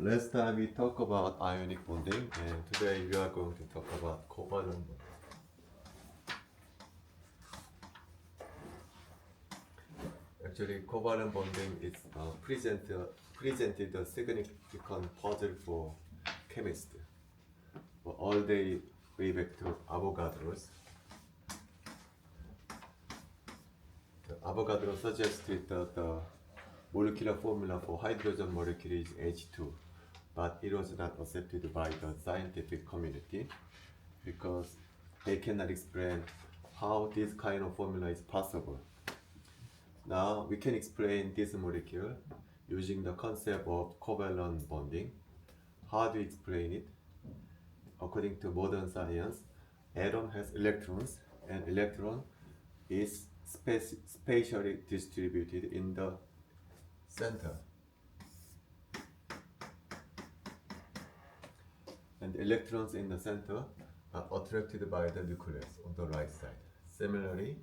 last time we talked about ionic bonding, and today we are going to talk about covalent bonding. Actually, covalent bonding is presented a significant puzzle for chemists. For all the way back to Avogadro's. Avogadro suggested that the molecular formula for hydrogen molecule is H2, but it was not accepted by the scientific community because they cannot explain how this kind of formula is possible. Now we can explain this molecule using the concept of covalent bonding. How do you explain it? According to modern science, atom has electrons, and electron is spatially distributed in the center. And electrons in the center are attracted by the nucleus on the right side. Similarly,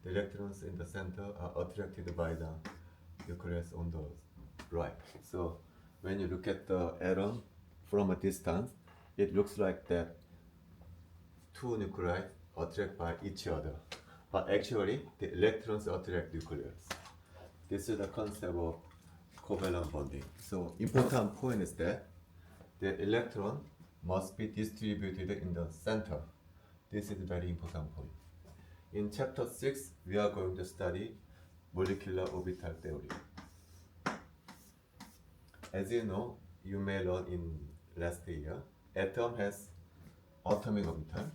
the electrons in the center are attracted by the nucleus on the right. So when you look at the atom from a distance, it looks like that two nuclei attract by each other. But actually, the electrons attract nucleus. This is the concept of covalent bonding. So important point is that the electron must be distributed in the center. This is a very important point. In chapter 6, we are going to study molecular orbital theory. As you know, you may learn in last year, atom has atomic orbital,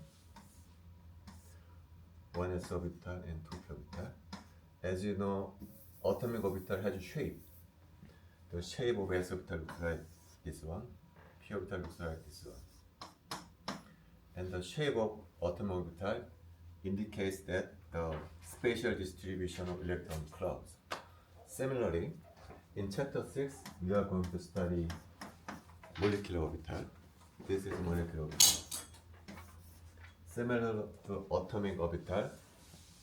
1s orbital and 2p orbital. As you know, atomic orbital has a shape. The shape of s orbital looks like this one, p orbital looks like this one. And the shape of atomic orbital indicates that the spatial distribution of electron clouds. Similarly, in chapter 6, we are going to study molecular orbital. This is molecular orbital. Similar to atomic orbital,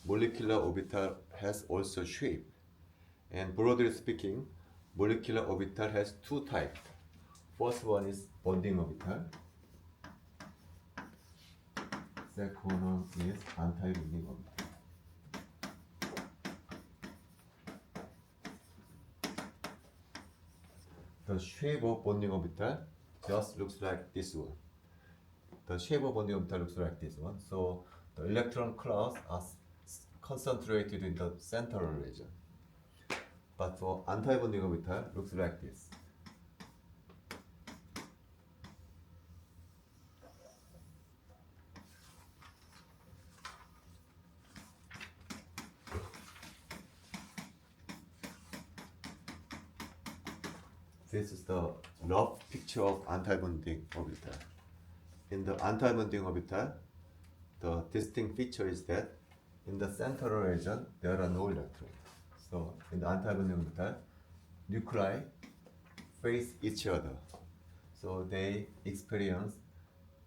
molecular orbital has also shape. And broadly speaking, molecular orbital has two types. First one is bonding orbital. Second one is anti-bonding orbital. The shape of bonding orbital just looks like this one. The shape of bonding orbital looks like this one. So the electron clouds are concentrated in the central region. But for anti-bonding orbital, looks like this. This is the rough picture of anti-bonding orbital. In the anti-bonding orbital, the distinct feature is that in the central region, there are no electrons. So in the anti-bonding orbital, nuclei face each other. So they experience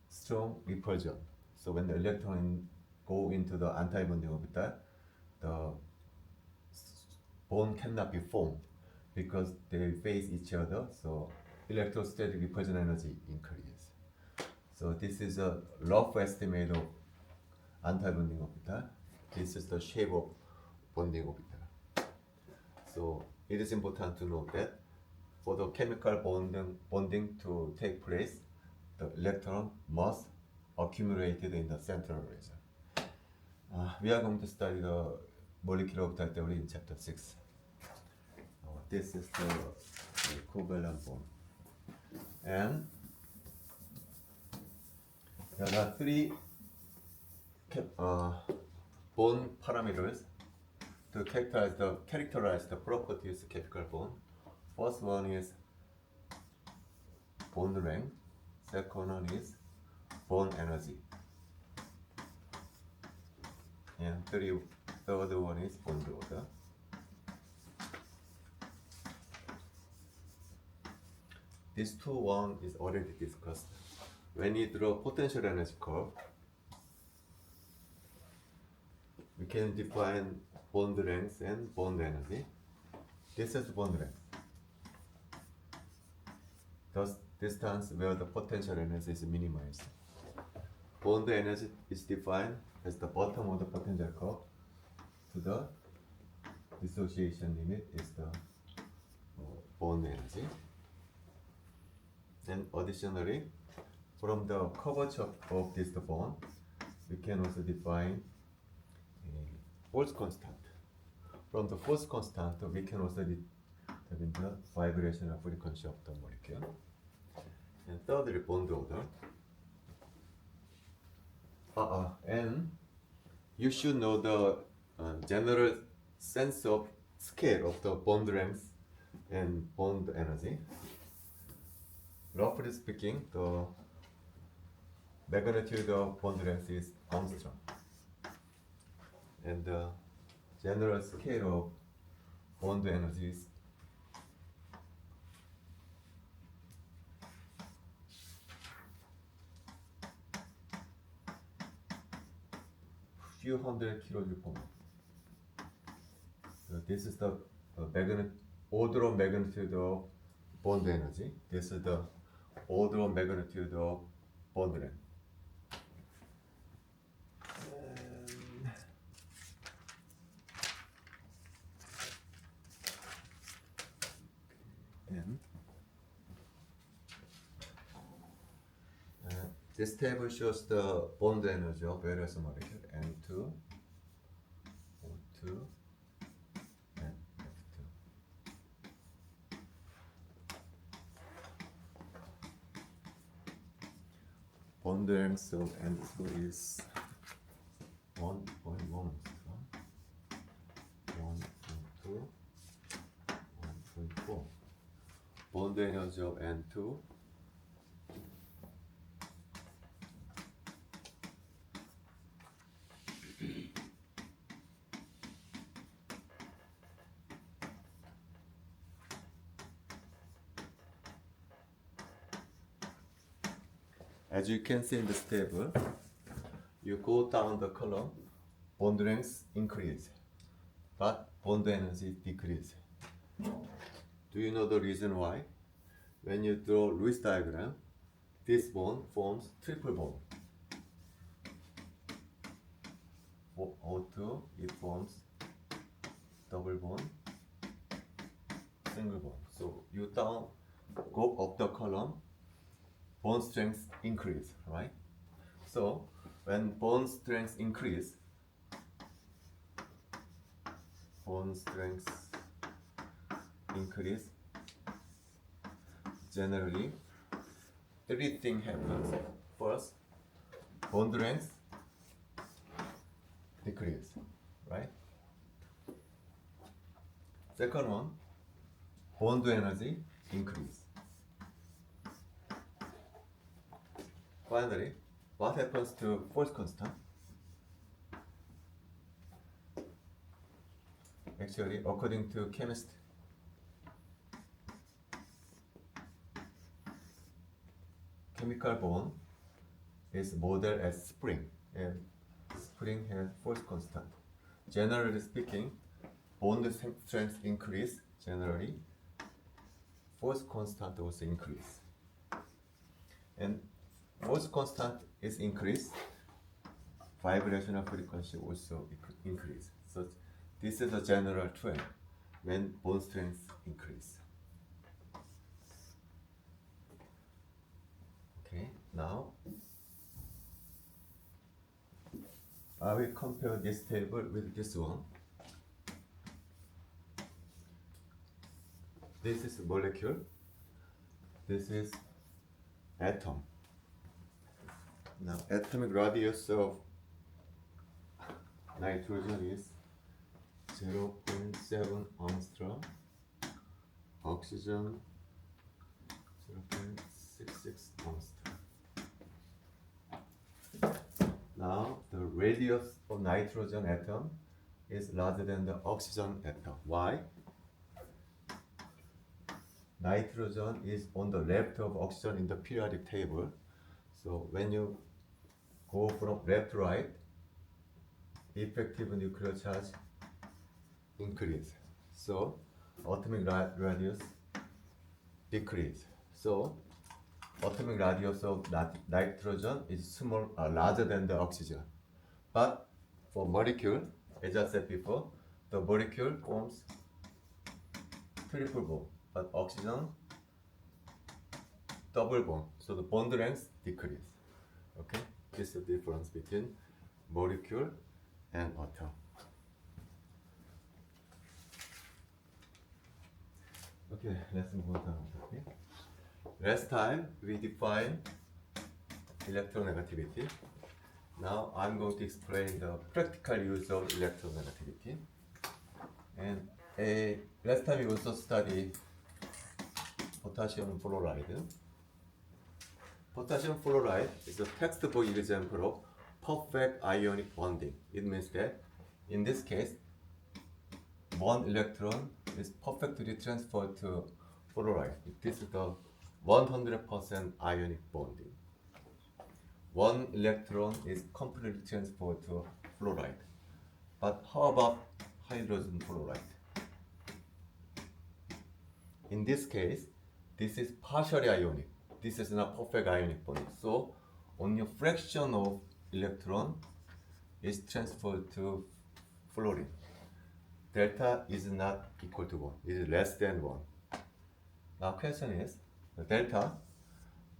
strong repulsion. So when the electrons go into the anti-bonding orbital, the bond cannot be formed because they face each other. So electrostatic repulsion energy increases. So this is a rough estimate of anti-bonding orbital. This is the shape of bonding orbital. So it is important to note that for the chemical bonding to take place, the electron must accumulate in the central region. We are going to study the molecular orbital theory in chapter 6. This is the covalent bond. And there are three bond parameters to characterize the properties of chemical bond. First one is bond length. Second one is bond energy. And third one is bond order. This one is already discussed. When you draw potential energy curve, we can define bond length and bond energy. This is bond length. the distance where the potential energy is minimized. Bond energy is defined as the bottom of the potential curve to the dissociation limit is the bond energy. And additionally, from the curvature of this bond, we can also define a force constant. From the force constant, we can also determine the vibrational frequency of the molecule. And thirdly, bond order. And you should know the general sense of scale of the bond length and bond energy. Roughly speaking, the magnitude of bond length is Armstrong, and the general scale of bond energy is few hundred kilojoule per mole. So this is the order of magnitude of bond energy. This is the order of magnitude of bond length. And this table shows the bond energy of various molecules N2, O2, and F2. Bond length of N2 is 1.1 angstrom, 1.2, 1.4. Bond energy of N2 as you can see in this table, you go down the column, bond length increase, but bond energy decrease. Do you know the reason why? When you draw Lewis diagram, this bond forms triple bond. For O2, it forms double bond, single bond. So you go up the column, bond strength increase, right? So when bond strength increase, generally three things happens. First, bond length decrease, right? Second one, bond energy increase. Finally, what happens to force constant? Actually, according to chemistry, chemical bond is modeled as spring, and spring has force constant. Generally speaking, bond strength increase. Generally, force constant also increase. And force constant is increased, vibrational frequency also increase. So this is a general trend when bond strength increase. Okay, now I will compare this table with this one. This is molecule. This is atom. Now, atomic radius of nitrogen is 0.7 angstrom, oxygen 0.66 angstrom. Now, the radius of nitrogen atom is larger than the oxygen atom. Why? Nitrogen is on the left of oxygen in the periodic table. So when you go from left to right, effective nuclear charge increase. So atomic radius decrease. So atomic radius of nitrogen is larger than the oxygen. But for molecule, as I said before, the molecule forms triple bond, but oxygen double bond. So the bond length decrease. Okay, this is the difference between molecule and atom. Okay, let's move on. Okay. Last time we defined electronegativity. Now I'm going to explain the practical use of electronegativity. And last time we also studied potassium fluoride. Potassium fluoride is a textbook example of perfect ionic bonding. It means that in this case, one electron is perfectly transferred to fluoride. This is the 100% ionic bonding. One electron is completely transferred to fluoride. But how about hydrogen fluoride? In this case, this is partially ionic. This is not perfect ionic bonding. So only a fraction of electron is transferred to fluorine. Delta is not equal to 1. It is less than 1. Now question is, the delta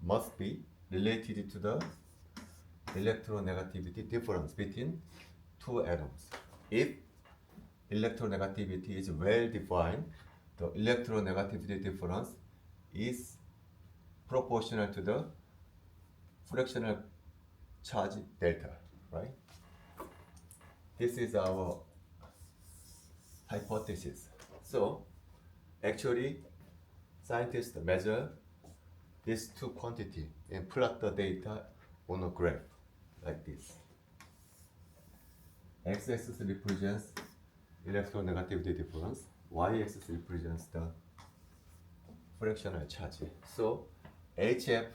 must be related to the electronegativity difference between two atoms. If electronegativity is well defined, the electronegativity difference is proportional to the fractional charge delta, right? This is our hypothesis. So actually scientists measure these two quantities and plot the data on a graph like this. X-axis represents electronegativity difference, Y-axis represents the fractional charge. So HF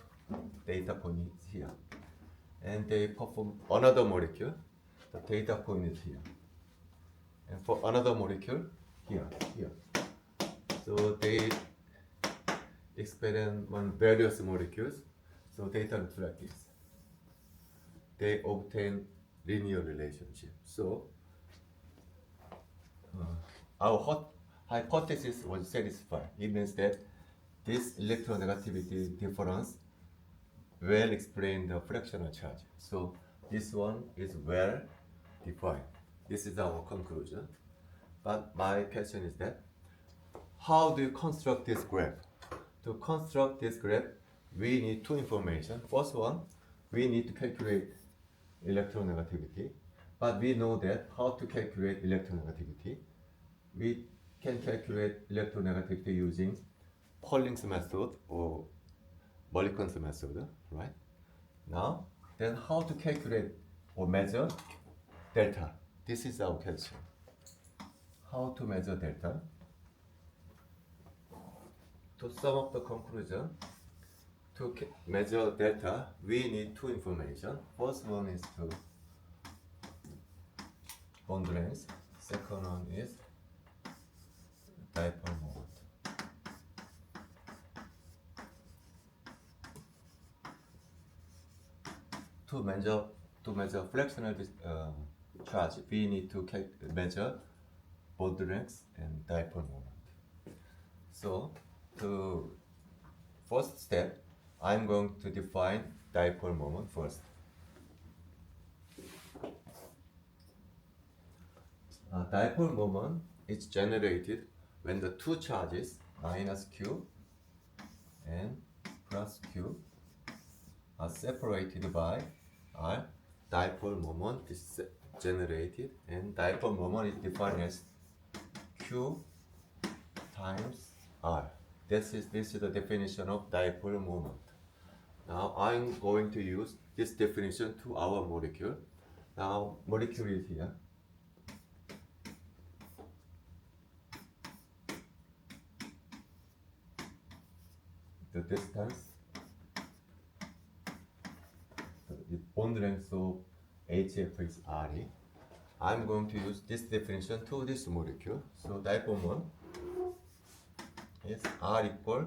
data point is here, and they perform another molecule. The data point is here, and for another molecule, here. So they experiment various molecules. So data looks like this. They obtain linear relationship. So our hypothesis was satisfied. It means that this electronegativity difference well explain the fractional charge. So this one is well defined. This is our conclusion. But my question is that how do you construct this graph? To construct this graph, we need two information. First one, we need to calculate electronegativity. But we know that how to calculate electronegativity. We can calculate electronegativity using Pauling's method or Mulliken's method, right? Now, then how to calculate or measure delta? This is our question. How to measure delta? To sum up the conclusion, to measure delta, we need two information. First one is to bond length. Second one is dipole moment. To measure fractional charge, we need to measure bond length and dipole moment. So, to first step, I'm going to define dipole moment first. Dipole moment is generated when the two charges minus q and plus q are separated by r. Dipole moment is generated, and dipole moment is defined as q times r. This is the definition of dipole moment. Now I'm going to use this definition to our molecule. Now molecule is here. The distance, the bond length of HF is RE. I'm going to use this definition to this molecule. So dipole moment is R equal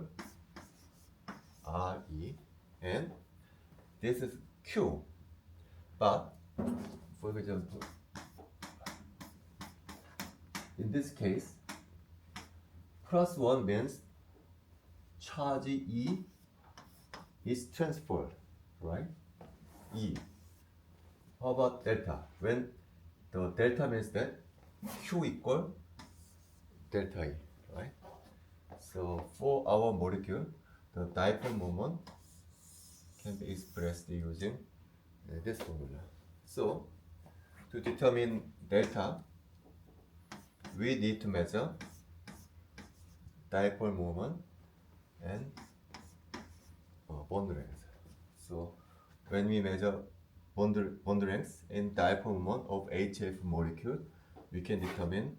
RE and this is Q. But for example, in this case, +1 means charge E is transferred, right? E. How about delta? When the delta means that Q equal delta E, right? So for our molecule, the dipole moment can be expressed using this formula. So to determine delta, we need to measure dipole moment and bond length. So when we measure bond length and dipole moment of HF molecule, we can determine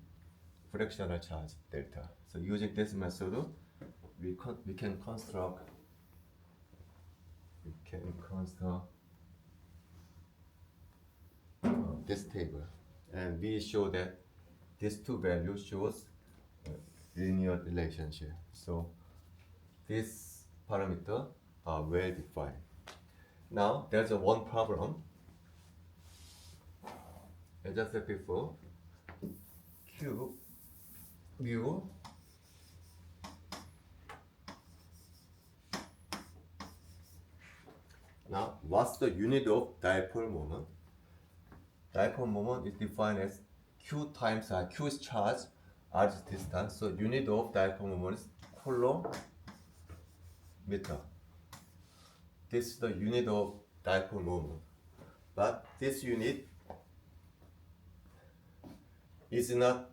fractional charge delta. So using this method, we can construct this table, and we show that these two values shows linear relationship. So these parameters are well defined. Now there's one problem. As I said before, Q mu now what's the unit of dipole moment? Dipole moment is defined as Q times R. Q is charge, R is distance. So unit of dipole moment is coulomb meter. This is the unit of dipole moment. But this unit is not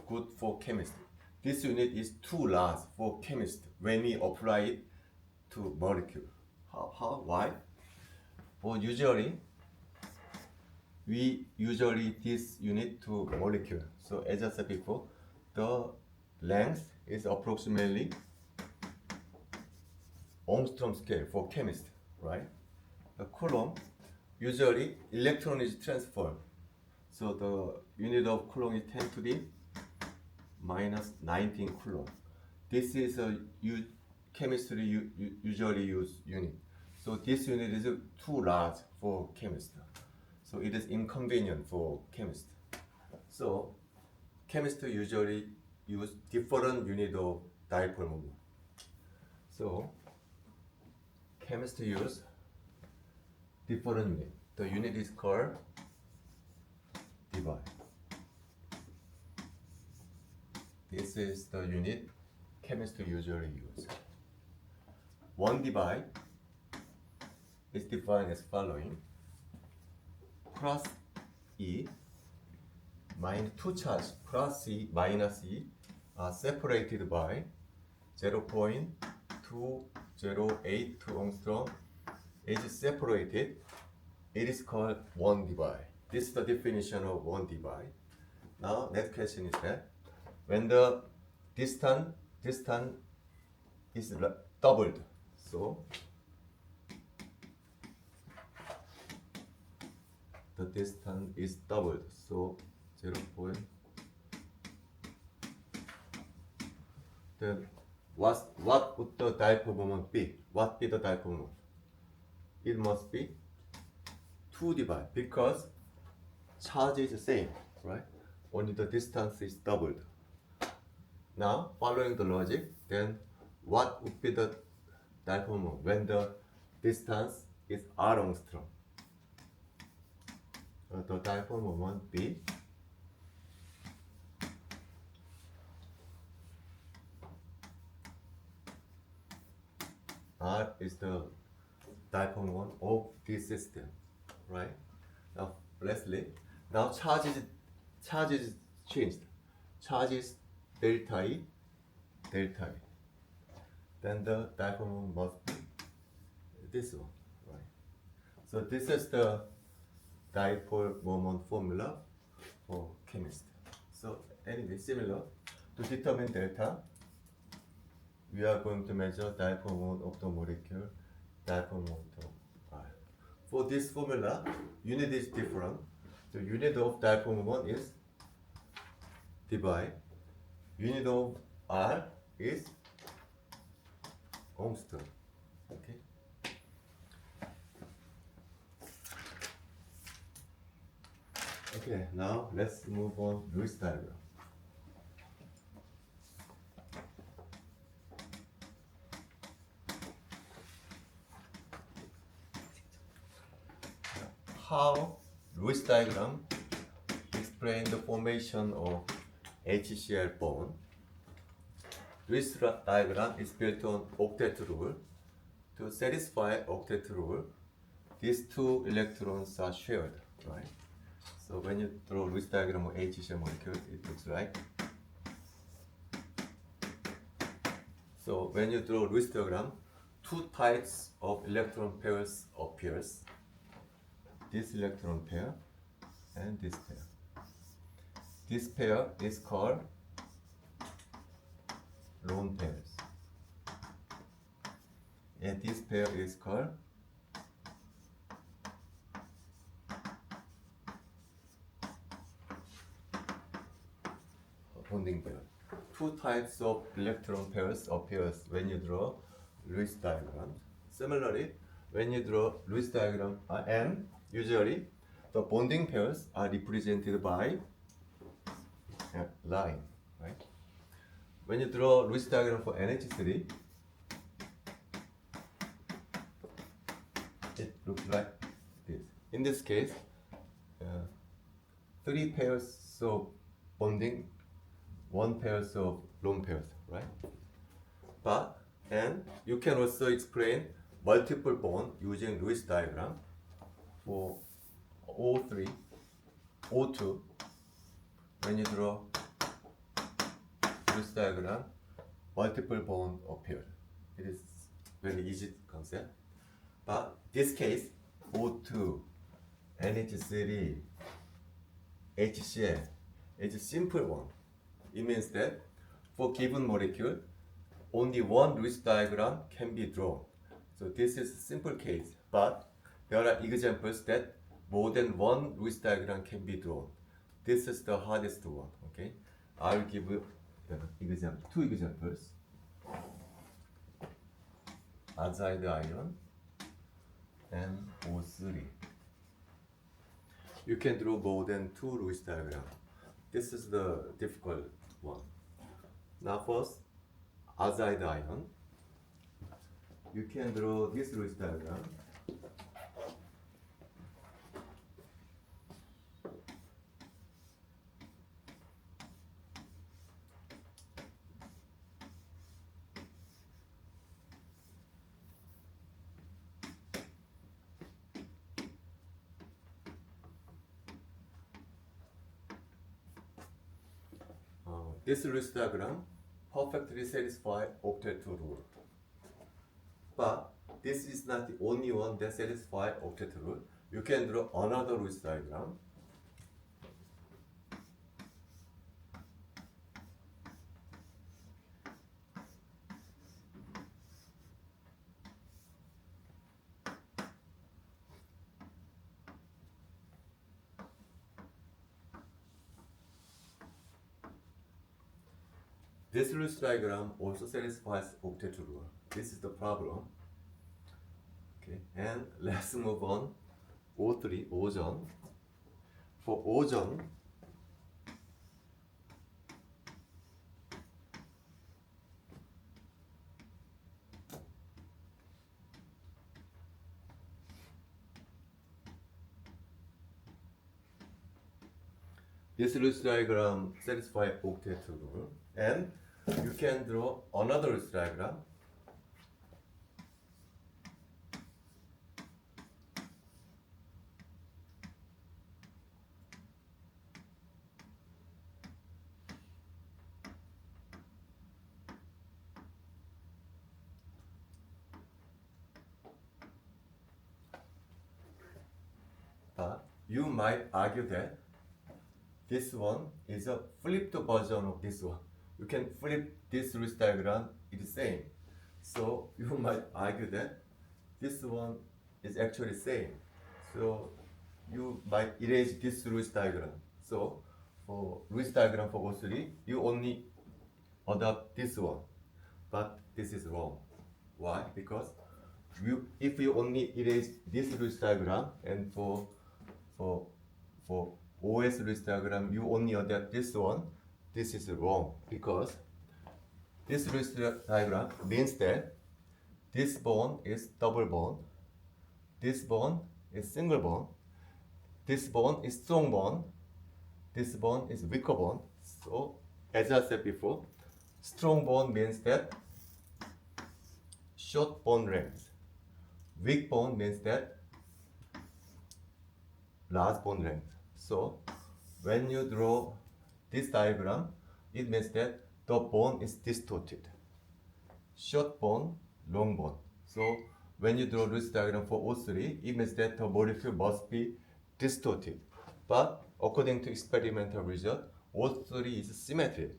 good for chemistry. This unit is too large for chemistry when we apply it to molecule. Why? Well, we usually this unit to molecule. So as I said before, the length is approximately Angstrom scale for chemistry, right? The coulomb, usually electron is transferred. So the unit of coulomb is 10 to the minus 19 coulomb. This is a chemistry usually use unit. So this unit is too large for chemistry. So it is inconvenient for chemists. So chemists usually use different unit of dipole moment. So chemists use different unit. The unit is called debye. This is the unit chemists usually use. 1 debye is defined as following. Plus E minus 2 charge plus E minus E are separated by 0.2082 angstrom. It is separated. It is called 1 debye. This is the definition of 1 debye. Now next question is that when the distance is doubled, so the distance is doubled, so 0. Then what would the dipole moment be? What be the dipole moment? It must be 2 debye because charge is the same, right? Only the distance is doubled. Now following the logic, then what would be the dipole moment when the distance is R angstrom? The dipole moment be R is the dipole moment of this system, right? Now lastly, now charge is changed. Charge is delta E. Then the dipole moment must be this one, right? So this is the dipole moment formula for chemistry. So anyway, similar, to determine delta, we are going to measure dipole moment of the molecule, dipole moment of R. For this formula, unit is different. The unit of dipole moment is debye. Unit of R is angstrom. Okay. Okay, now let's move on Lewis diagram. How Lewis diagram explain the formation of HCl bond. Lewis diagram is built on octet rule. To satisfy octet rule, these two electrons are shared, right? So when you draw Lewis diagram of HCl molecule, it looks like. So when you draw Lewis diagram, two types of electron pairs appears. This electron pair and this pair. This pair is called lone pairs. And this pair is called bonding pair. Two types of electron pairs appears when you draw Lewis diagram. Similarly, when you draw Lewis diagram and usually the bonding pairs are represented by a line, right? When you draw Lewis diagram for NH3, it looks like this. In this case, three pairs of bonding, one pairs of lone pairs, right? And you can also explain multiple bond using Lewis diagram for O3, O2. When you draw Lewis diagram, multiple bond appear. It is very easy concept. But this case, O2, NH3, HCl is a simple one. It means that for given molecule, only one Lewis diagram can be drawn. So this is a simple case, but there are examples that more than one Lewis diagram can be drawn. This is the hardest one, okay? I'll give you two examples. Azide ion and O3. You can draw more than two Lewis diagram. This is the difficult one. Now first, azide ion. You can draw this Lewis diagram. This Lewis diagram perfectly satisfies octet rule. But this is not the only one that satisfies octet rule. You can draw another Lewis diagram. This Lewis diagram also satisfies octet rule. This is the problem. Okay, and let's move on. O3, ozone. For ozone, this Lewis diagram satisfies octet rule, and you can draw another Lewis diagram. But you might argue that this one is a flipped version of this one. You can flip this Lewis diagram, it's the same. So you might argue that this one is actually same. So you might erase this Lewis diagram. So for Lewis diagram for O3, you only adopt this one. But this is wrong. Why? Because if you only erase this Lewis diagram and for OS Lewis diagram, you only adapt this one. This is wrong because this Lewis diagram means that this bond is double bond, this bond is single bond, this bond is strong bond, this bond is weaker bond. So, as I said before, strong bond means that short bond length. Weak bond means that large bond length. So, when you draw this diagram, it means that the bond is distorted. Short bond, long bond. So, when you draw this diagram for O3, it means that the molecule must be distorted. But according to experimental result, O3 is symmetric.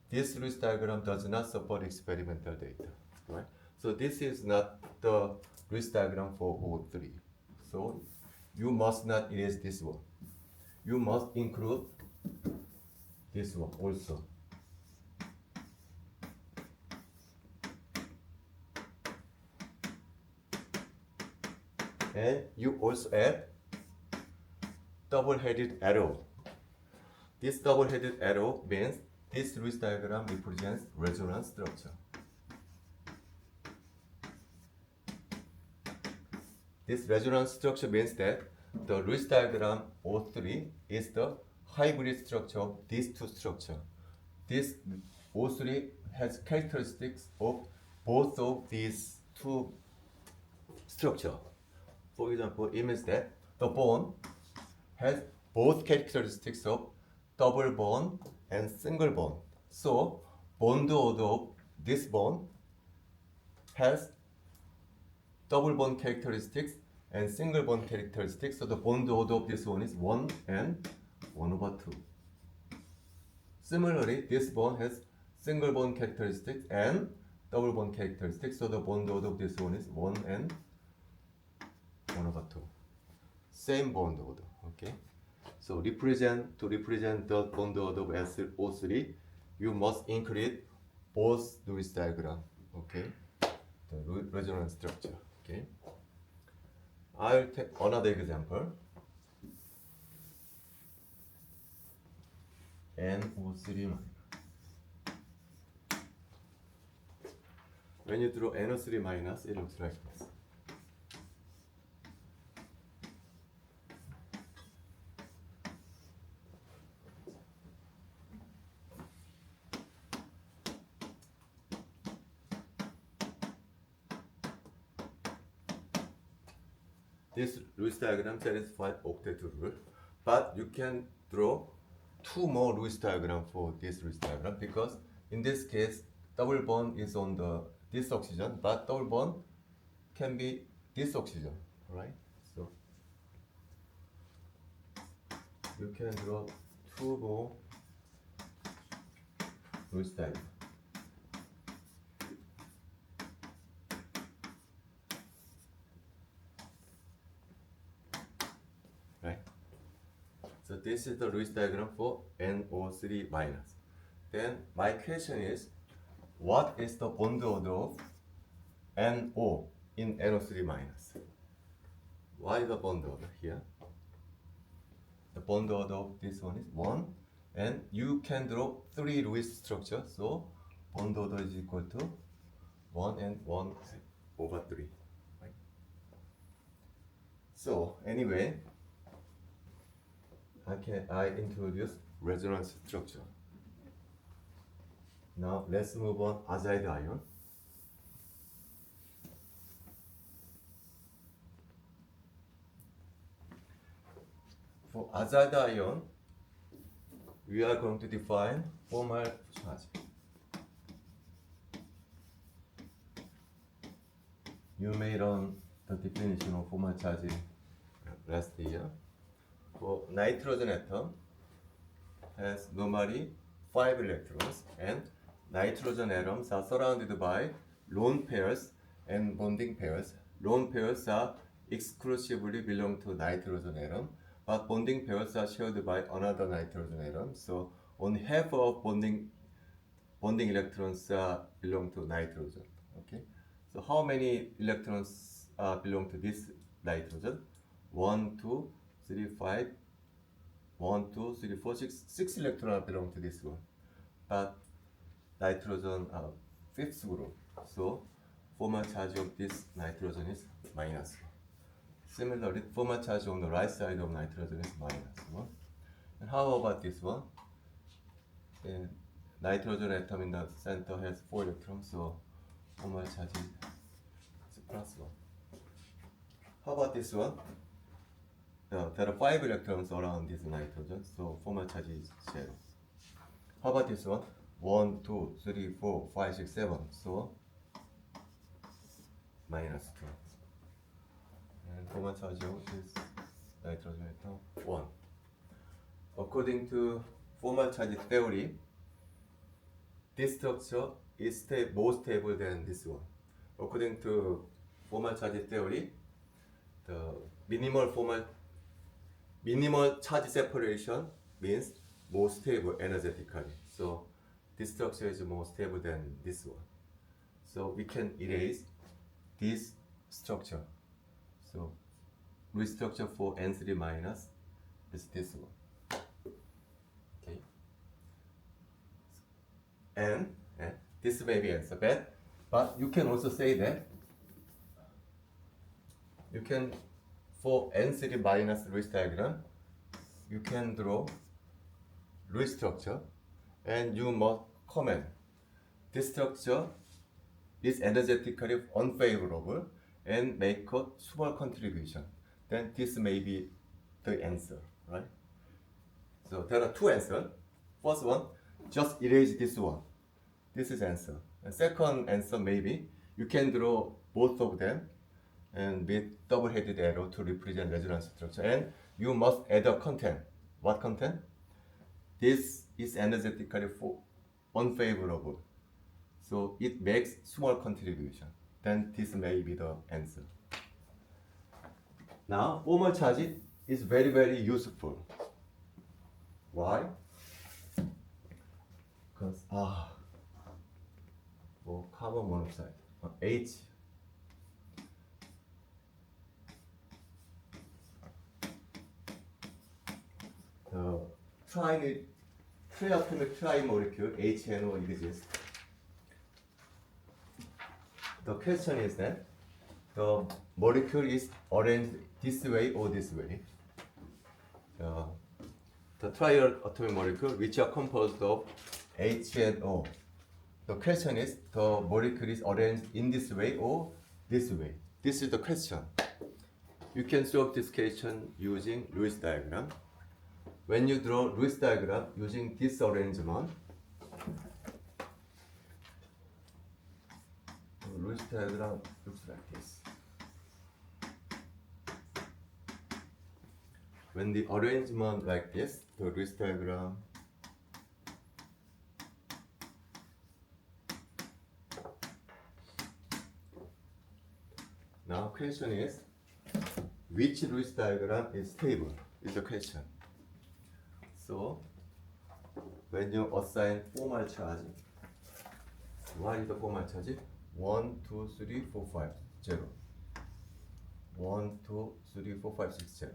This Lewis diagram does not support experimental data, right? So this is not the Lewis diagram for O3. So you must not erase this one. You must include this one also. And you also add double-headed arrow. This double-headed arrow means this Lewis diagram represents resonance structure. This resonance structure means that the Lewis diagram O3 is the hybrid structure of these two structures. This O3 has characteristics of both of these two structures. For example, it means that the bond has both characteristics of double bond and single bond. So, bond order of this bond has double bond characteristics and single bond characteristics. So, the bond order of this one is 1 and 1/2. Similarly, this bond has single bond characteristics and double bond characteristics. So, the bond order of this one is 1 and 1/2. Same bond order, okay? So to represent the bond order of O3, you must include both Lewis diagram, okay? The resonance structure, okay? I'll take another example. NO3 minus. When you draw NO3 minus, it looks like this. This Lewis diagram satisfies octet rule, but you can draw two more Lewis diagram for this Lewis diagram because in this case double bond is on this oxygen, but double bond can be this oxygen, right? So you can draw two more Lewis diagram. Right? So this is the Lewis diagram for NO3 minus. Then my question is, what is the bond order of NO in NO3 minus? Why the bond order here? The bond order of this one is 1, and you can draw 3 Lewis structures, so bond order is equal to 1 and 1/3. Right? So anyway, I introduce resonance structure. Now let's move on azide ion. For azide ion, we are going to define formal charge. You may learn the definition of formal charge last year. For nitrogen atom has normally 5 electrons, and nitrogen atoms are surrounded by lone pairs and bonding pairs. Lone pairs are exclusively belong to nitrogen atom, but bonding pairs are shared by another nitrogen atom. So only half of bonding electrons belong to nitrogen. Okay. So how many electrons belong to this nitrogen? 1, 2, 3, 5, 1, 2, 3, 4, 6, 6 electrons belong to this one. But nitrogen fifth group. So formal charge of this nitrogen is minus 1. Similarly, formal charge on the right side of nitrogen is minus 1. And how about this one? The nitrogen atom in the center has 4 electrons, so formal charge is plus 1. How about this one? There are 5 electrons around this nitrogen, so formal charge is 0. How about this one? 1, 2, 3, 4, 5, 6, 7, so minus 2. And formal charge of this nitrogen atom 1. According to formal charge theory, this structure is more stable than this one. According to formal charge theory, the minimal charge separation means more stable energetically. So this structure is more stable than this one. So we can erase this structure. So Lewis structure for N3 minus is this one. Okay. And this may be answer bad, but you can also say that you can, for N3 minus Lewis diagram, you can draw Lewis structure, and you must comment this structure is energetically unfavorable and make a small contribution. Then this may be the answer, right? So there are two answers. First one, just erase this one. This is answer. And second answer maybe you can draw both of them and with double-headed arrow to represent resonance structure. And you must add a content. What content? This is energetically unfavorable. So it makes small contribution. Then this may be the answer. Now, formal charge is very, very useful. Why? Because carbon monoxide, H. The triatomic trimolecule HNO exists. The question is that the molecule is arranged this way or this way. The triatomic molecule, which are composed of H and O. The question is the molecule is arranged in this way or this way. This is the question. You can solve this question using Lewis diagram. When you draw Lewis diagram using this arrangement, Lewis diagram looks like this. When the arrangement like this, the Lewis diagram now question is which Lewis diagram is stable is the question. So when you assign formal charge, what is the formal charge? 1, 2, 3, 4, 5, 0. 1, 2, 3, 4, 5, 6, 0.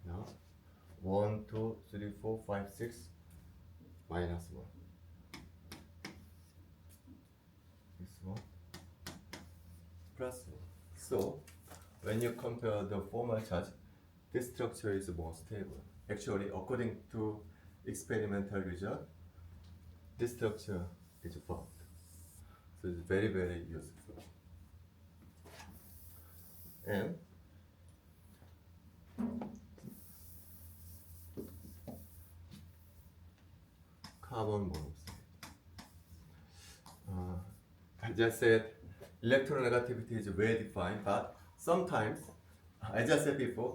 Now 1, 2, 3, 4, 5, 6, minus 1. This one plus 1. So when you compare the formal charge, this structure is more stable. Actually, according to experimental result, this structure is found. So it's very, very useful. And carbon monoxide. I just said electronegativity is well defined, but sometimes, as I said before,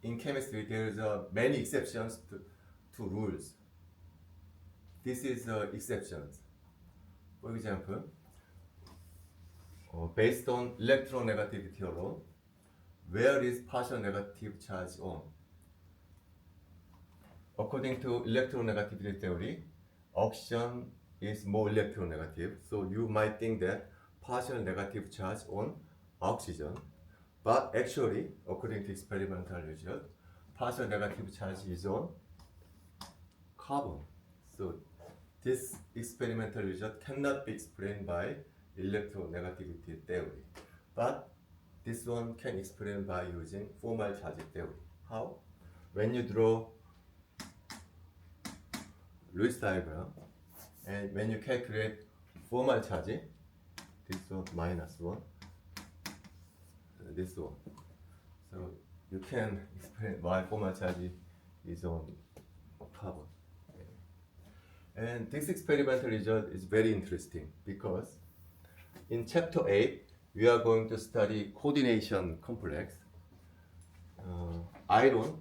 in chemistry there is many exceptions to rules. This is exceptions. For example, based on electronegativity alone, where is partial negative charge on? According to electronegativity theory, oxygen is more electronegative, so you might think that partial negative charge on oxygen. But actually, according to experimental result, partial negative charge is on carbon. So this experimental result cannot be explained by electronegativity theory. But this one can explain by using formal charge theory. How? When you draw Lewis diagram and when you calculate formal charge, this one minus 1, this one. So you can explain why formal charge is on carbon. And this experimental result is very interesting because in chapter 8 we are going to study coordination complex. Iron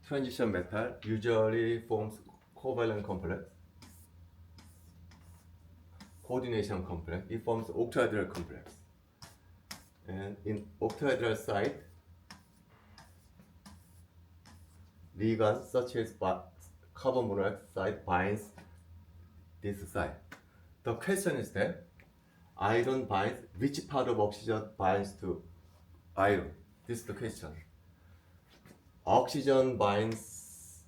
transition metal usually forms covalent complex, coordination complex. It forms octahedral complex. And in octahedral site, ligand such as carbon monoxide binds this site. The question is that iron binds, which part of oxygen binds to iron? This is the question. Oxygen binds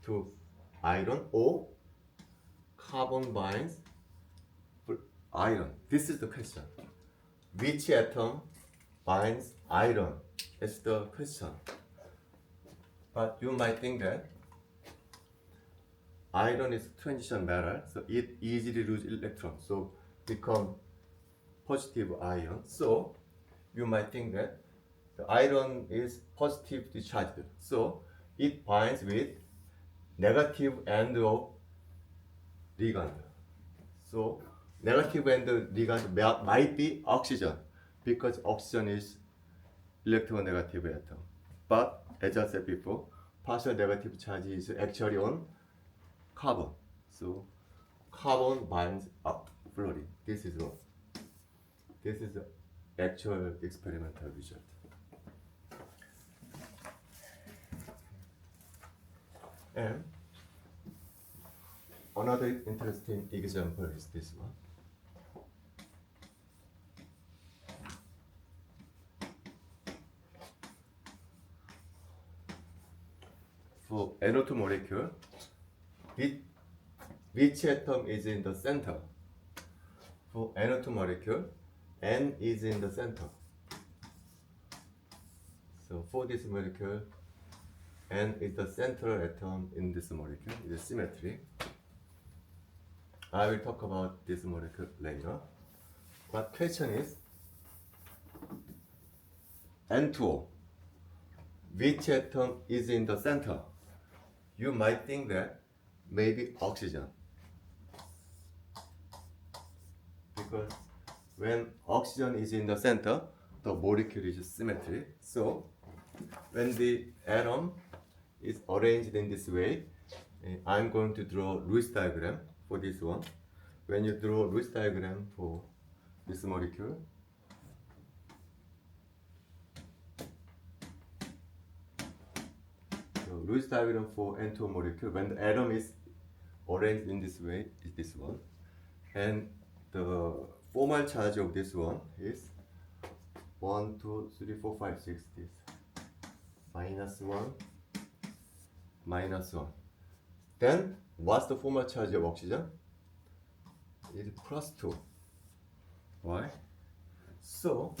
to iron or carbon binds iron. This is the question. Which atom binds iron? That's the question. But you might think that iron is transition metal, so it easily loses electrons, so become positive ion. So you might think that the iron is positively charged, so it binds with negative end of ligand. So negative end of ligand might be oxygen because oxygen is electronegative atom. But as I said before, partial negative charge is actually on carbon. So carbon binds up fluorine. This is what. This is the actual experimental result. And another interesting example is this one. For NO2 molecule, which atom is in the center? For NO2 molecule, N is in the center. So for this molecule, N is the central atom in this molecule. It is symmetry. I will talk about this molecule later. But question is, N2O, which atom is in the center? You might think that maybe oxygen. Because when oxygen is in the center, the molecule is symmetry. So when the atom is arranged in this way, I'm going to draw Lewis diagram for this one. When you draw Lewis diagram for this molecule, so Lewis diagram for N2 molecule, when the atom is arranged in this way, is this one. And the formal charge of this one is 1, 2, 3, 4, 5, 6, this. Minus 1, minus 1. Then, what's the formal charge of oxygen? It is plus 2. Why? So,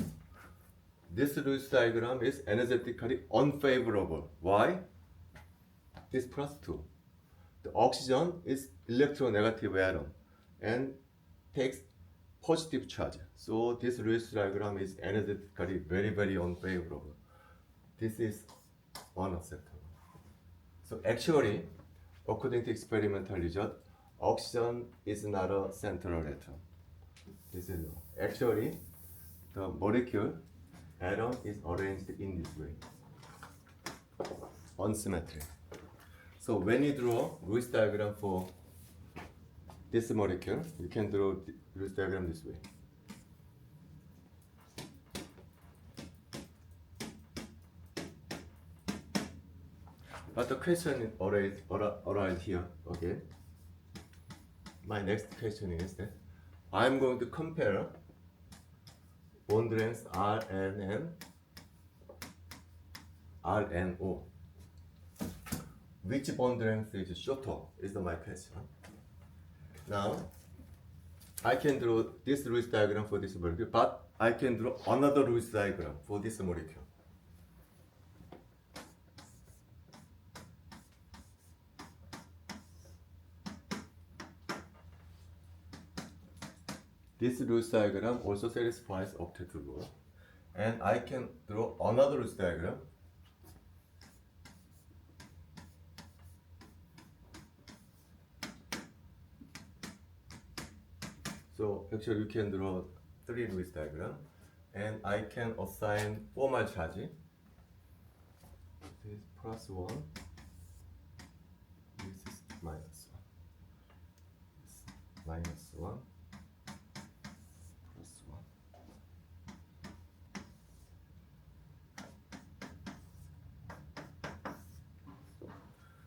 this Lewis diagram is energetically unfavorable. Why? This plus 2. The oxygen is electronegative atom and takes positive charge. So this Lewis diagram is energetically very, very unfavorable. This is unacceptable. So actually, according to experimental result, oxygen is not a central atom. This is actually the molecule atom is arranged in this way, unsymmetry. So when you draw Lewis diagram for this molecule, you can draw Lewis diagram this way. But the question is arises here again. my next question is that I'm going to compare bond lengths Rn and Rno. Which bond length is shorter is my question. Now, I can draw this Lewis diagram for this molecule, but I can draw another Lewis diagram for this molecule. This Lewis diagram also satisfies octet rule, and I can draw another Lewis diagram. So actually you can draw 3 Lewis diagram, and I can assign formal charge. This is +1, this is -1, this -1, +1.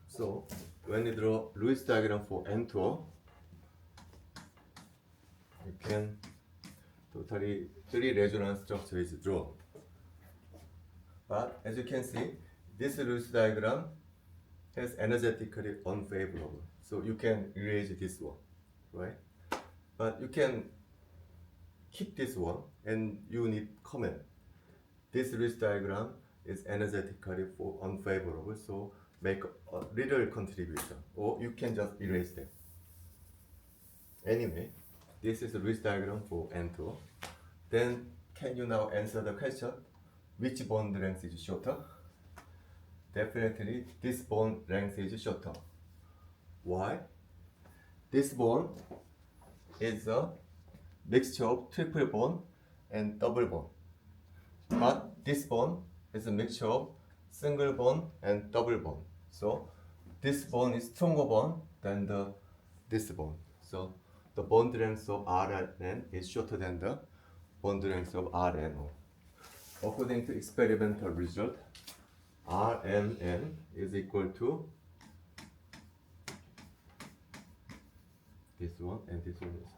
So when you draw Lewis diagram for N2, you can totally 3 resonance structures drawn. But as you can see, this Lewis diagram has energetically unfavorable. So you can erase this one, right? But you can keep this one, and you need comment. This Lewis diagram is energetically unfavorable, so make a little contribution, or you can just erase them. Anyway, this is the Lewis diagram for N2. Then can you now answer the question, which bond length is shorter? Definitely this bond length is shorter. Why? This bond is a mixture of triple bond and double bond. But this bond is a mixture of single bond and double bond. So this bond is stronger bond than this bond. So the bond length of Rn is shorter than the bond length of Rno. According to experimental result, Rnn is equal to this one and this one is.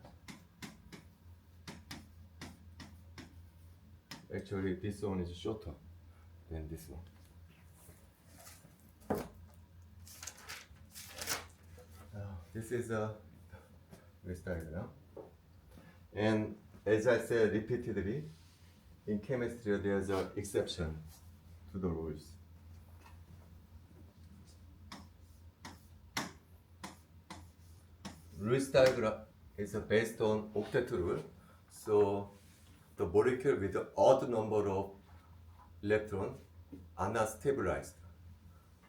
Actually, this one is shorter than this one. This is a Lewis diagram. And as I said repeatedly, in chemistry there's an exception to the rules. Lewis diagram is based on octet rule, so the molecule with the odd number of electrons are not stabilized.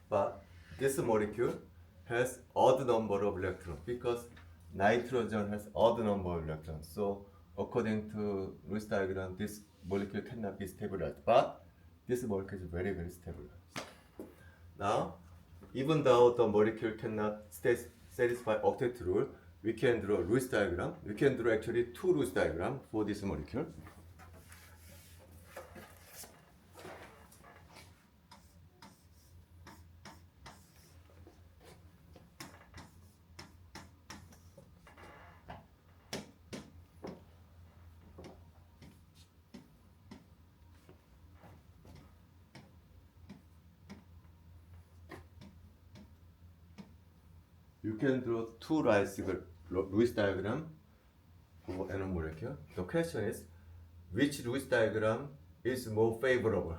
But this molecule has odd number of electrons because nitrogen has odd number of electrons. So according to Lewis diagram, this molecule cannot be stabilized. But this molecule is very, very stabilized. Now, even though the molecule cannot satisfy octet rule, we can draw Lewis diagram. We can draw actually 2 Lewis diagrams for this molecule. You can draw 2 Lewis diagram for any molecule. The question is, which Lewis diagram is more favorable?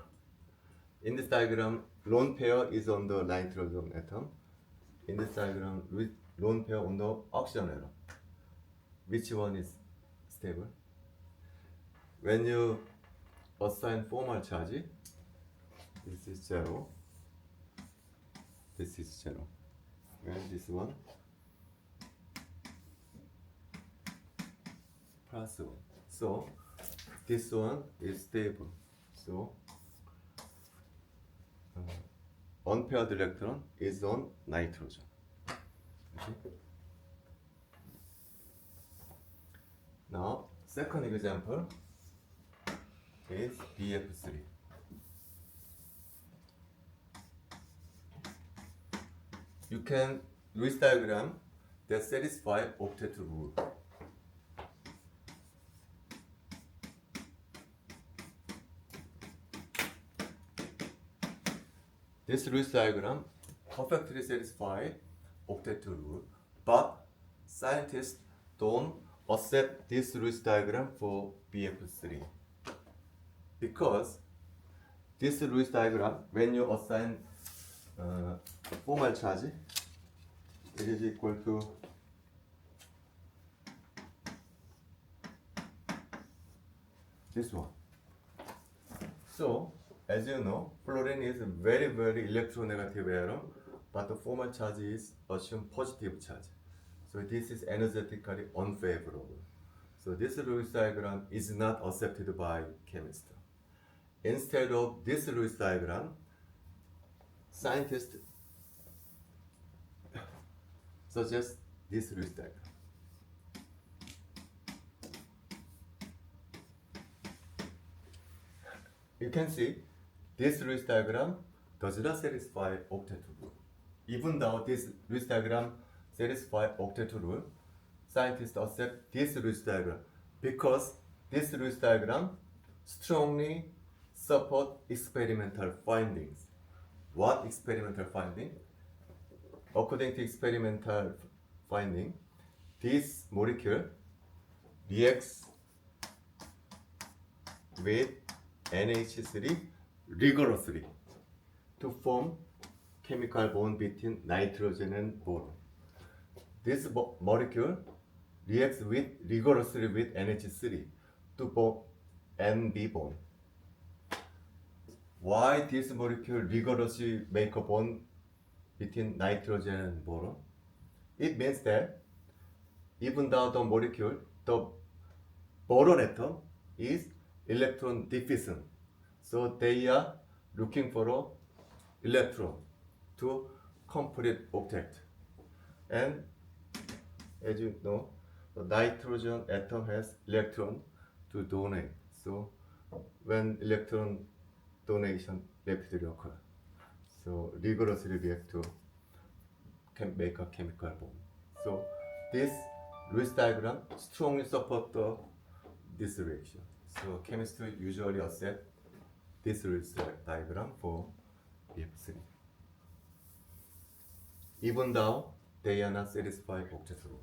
In this diagram, lone pair is on the nitrogen atom. In this diagram, lone pair on the oxygen atom. Which one is stable? When you assign formal charge, this is 0. This is 0. And this one +1. So this one is stable. So unpaired electron is on nitrogen. Okay. Now second example is BF3. You can Lewis diagram that satisfy octet rule. This Lewis diagram perfectly satisfies octet rule, but scientists don't accept this Lewis diagram for BF3 because this Lewis diagram, when you assign formal charge, it is equal to this one. So, as you know, fluorine is a very, very electronegative atom, but the formal charge is assumed positive charge. So this is energetically unfavorable. So this Lewis diagram is not accepted by chemists. Instead of this Lewis diagram, scientists suggest this Lewis diagram. You can see this Lewis diagram does not satisfy octet rule. Even though this Lewis diagram satisfies octet rule, scientists accept this Lewis diagram because this Lewis diagram strongly support experimental findings. What experimental finding? According to experimental finding, this molecule reacts with NH3 rigorously to form chemical bond between nitrogen and boron. This molecule reacts rigorously with NH3 to form NB bond. Why this molecule rigorously make a bond between nitrogen and boron? It means that even though the molecule, the boron atom is electron deficient, so they are looking for a electron to complete octet. And as you know, the nitrogen atom has electron to donate. So when electron donation rapidly occur, so rigorously react to can make a chemical bond. So this Lewis diagram strongly support this reaction. So chemists usually accept this Lewis diagram for BF3, even though they are not satisfied octet rule.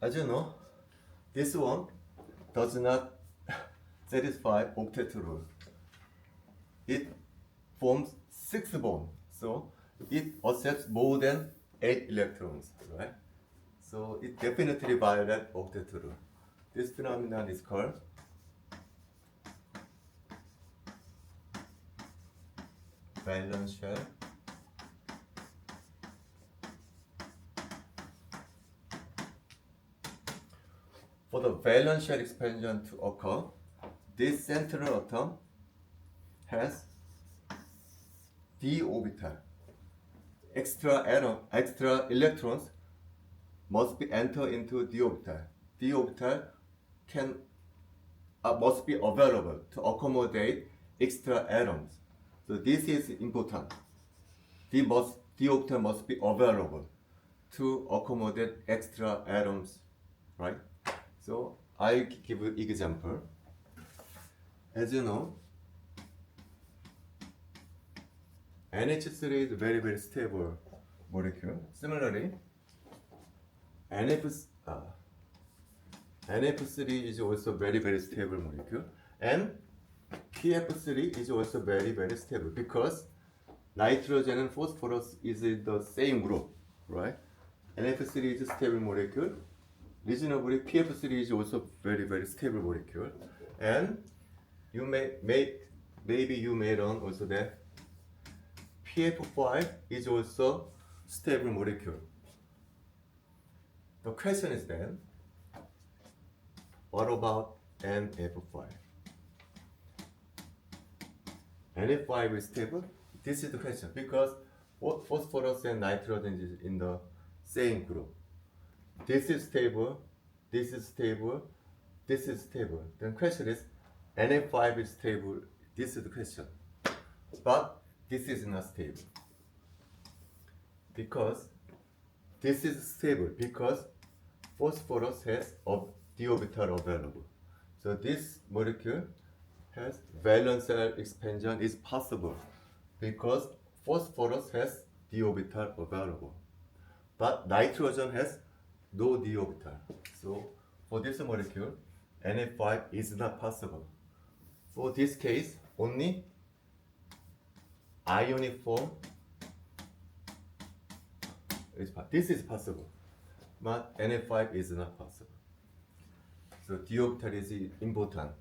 As you know, this one does not satisfy octet rule. It forms 6 bonds, so it accepts more than 8 electrons, right? So it definitely violates octet rule. This phenomenon is called valence shell For the valence shell expansion to occur, this central atom has d orbital. Extra electrons must be enter into d orbital. D orbital must be available to accommodate extra atoms. So this is important. D orbital must be available to accommodate extra atoms, right? So I give an example. As you know, NH3 is a very, very stable molecule. Similarly, NF3 is also very, very stable molecule, and PF3 is also very, very stable because nitrogen and phosphorus is in the same group, right? NF3 is a stable molecule. Reasonably, PF3 is also very, very stable molecule, and you maybe you may learn also that PF5 is also stable molecule. The question is then, what about NF5? NF5 is stable? This is the question because phosphorus and nitrogen is in the same group. This is stable, this is stable, this is stable. Then question is, Na5 is stable. This is the question. But this is not stable. Because this is stable because phosphorus has a d orbital available. So this molecule has valence shell expansion is possible because phosphorus has d orbital available. But nitrogen has no d orbital. So for this molecule, Na5 is not possible. For this case, only ionic form is this is possible, but Na5 is not possible. So d orbital is important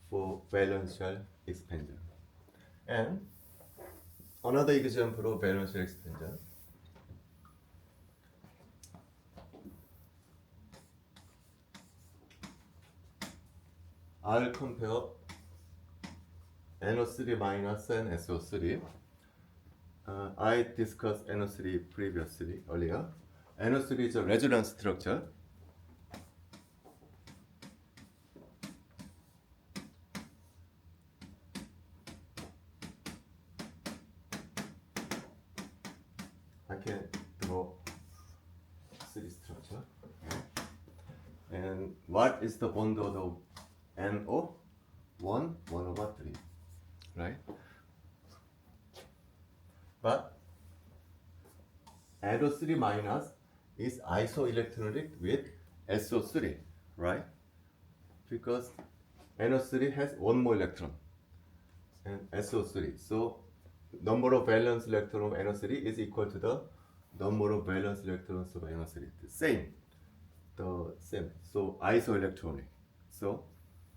for valence shell expansion. And another example of valence shell expansion. I'll compare NO3 minus and SO3. I discussed NO3 previously earlier. NO3 is a resonance structure. I can draw three structure. And what is the bond order of NO? 1 over 3, right? But NO3 minus is isoelectronic with SO3, right? Because NO3 has one more electron and SO3. So number of valence electrons of NO3 is equal to the number of valence electrons of NO3. The same. So isoelectronic. So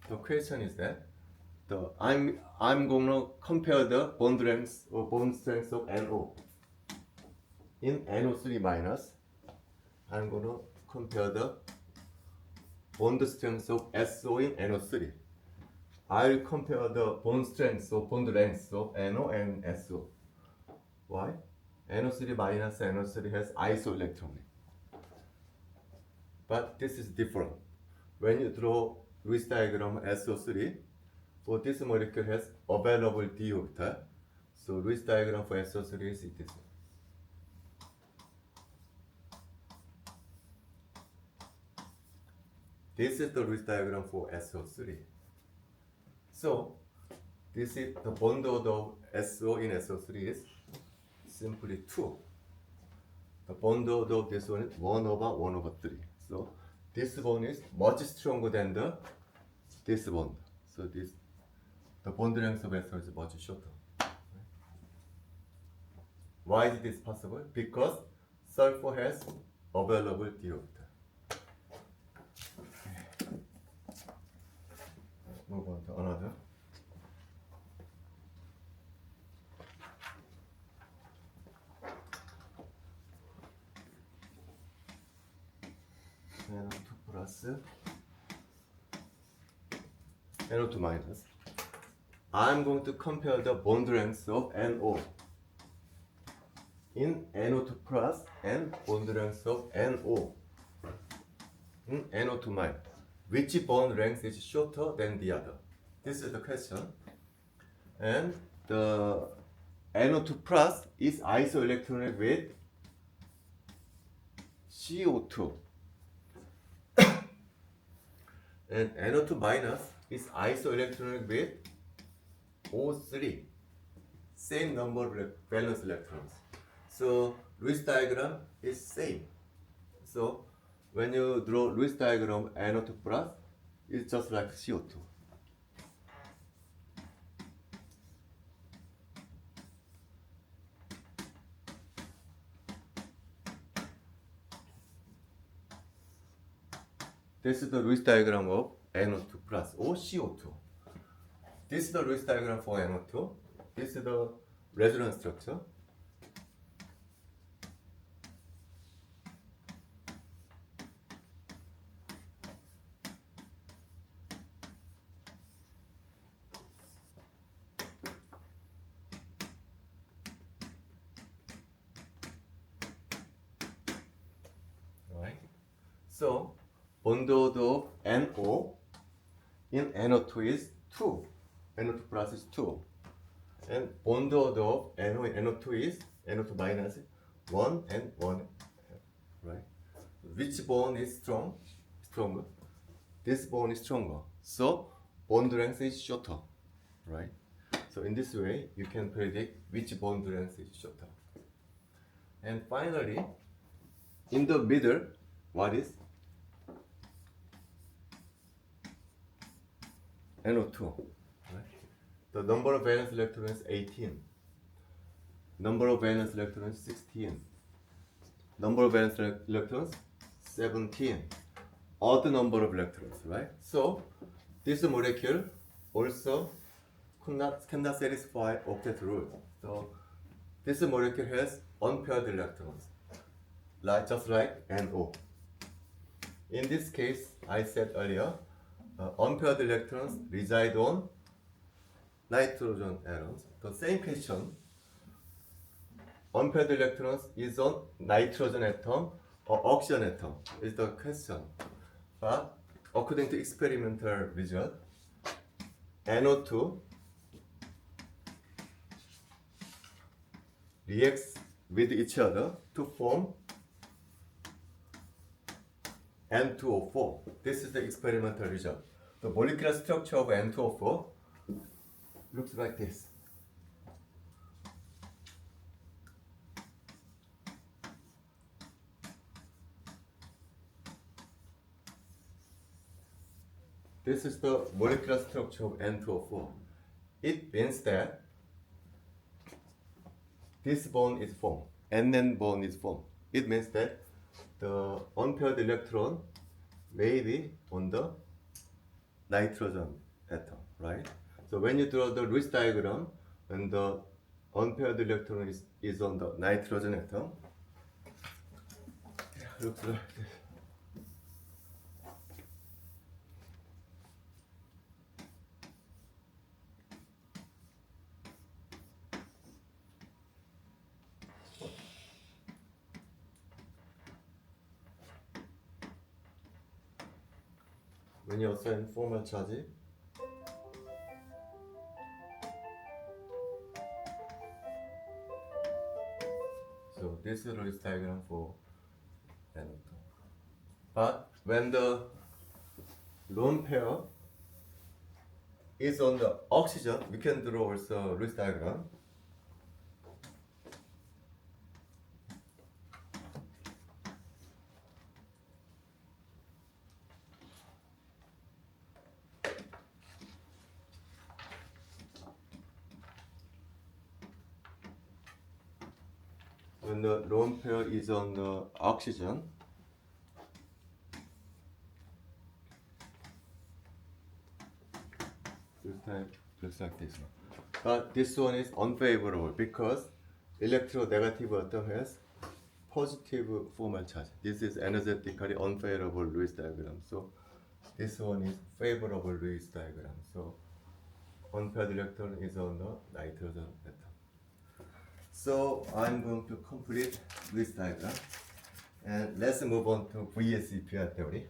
the question is that I'm gonna compare the bond length or bond strength of NO. In NO3 minus, I'm gonna compare the bond strength of SO in NO3. I'll compare the bond strength or bond length of NO and SO. Why? NO3 minus NO3 has isoelectronic. But this is different. When you draw Lewis diagram SO3, for this molecule has available d orbital. So Lewis diagram for SO3 is this. This is the Lewis diagram for SO3. So this is the bond order of SO in SO3 is simply 2. The bond order of this one is 1 over 3. So this bond is much stronger than this bond. So the bond length of SO is much shorter. Why is this possible? Because sulfur has available d orbital. Move on to another. NO2 plus NO2 minus. I'm going to compare the bond length of NO in NO2 plus and bond length of NO in NO2 minus. Which bond length is shorter than the other? This is the question. And the NO2 plus is isoelectronic with CO2. And NO2 minus is isoelectronic with O3. Same number of valence electrons. So Lewis diagram is same. So when you draw Lewis diagram NO2 plus, it's just like CO2. This is the Lewis diagram of NO2 plus or CO2. This is the Lewis diagram for NO2. This is the resonance structure. Right. So bond order of NO in NO2 is 2. NO2 plus is 2. And bond order of NO and NO2 is NO2 minus 1 and 1. Right? Which bond is stronger? This bond is stronger. So bond length is shorter. Right? So in this way, you can predict which bond length is shorter. And finally, in the middle, what is NO2? Right? The number of valence electrons is 18. Number of valence electrons 16. Number of valence electrons 17. Odd number of electrons, right? So this molecule also cannot satisfy octet rule. So this molecule has unpaired electrons, just like NO. In this case, I said earlier, unpaired electrons reside on nitrogen atoms. The same question, unpaired electrons is on nitrogen atom or oxygen atom is the question. But according to experimental result, NO2 reacts with each other to form N2O4. This is the experimental result. The molecular structure of N2O4 looks like this. This is the molecular structure of N2O4. It means that this bond is formed, NN bond is formed. It means that the unpaired electron may be on the nitrogen atom, right? So when you draw the Lewis diagram, when the unpaired electron is on the nitrogen atom, it looks like this. When you assign formal charge, so this is the Lewis diagram for NO2. But when the lone pair is on the oxygen, we can draw also Lewis diagram. When the lone pair is on the oxygen, this time looks like this one. But this one is unfavorable because electronegative atom has positive formal charge. This is energetically unfavorable Lewis diagram. So this one is favorable Lewis diagram. So unpaired electron is on the nitrogen atom. So I'm going to complete Lewis diagram, and let's move on to VSEPR theory.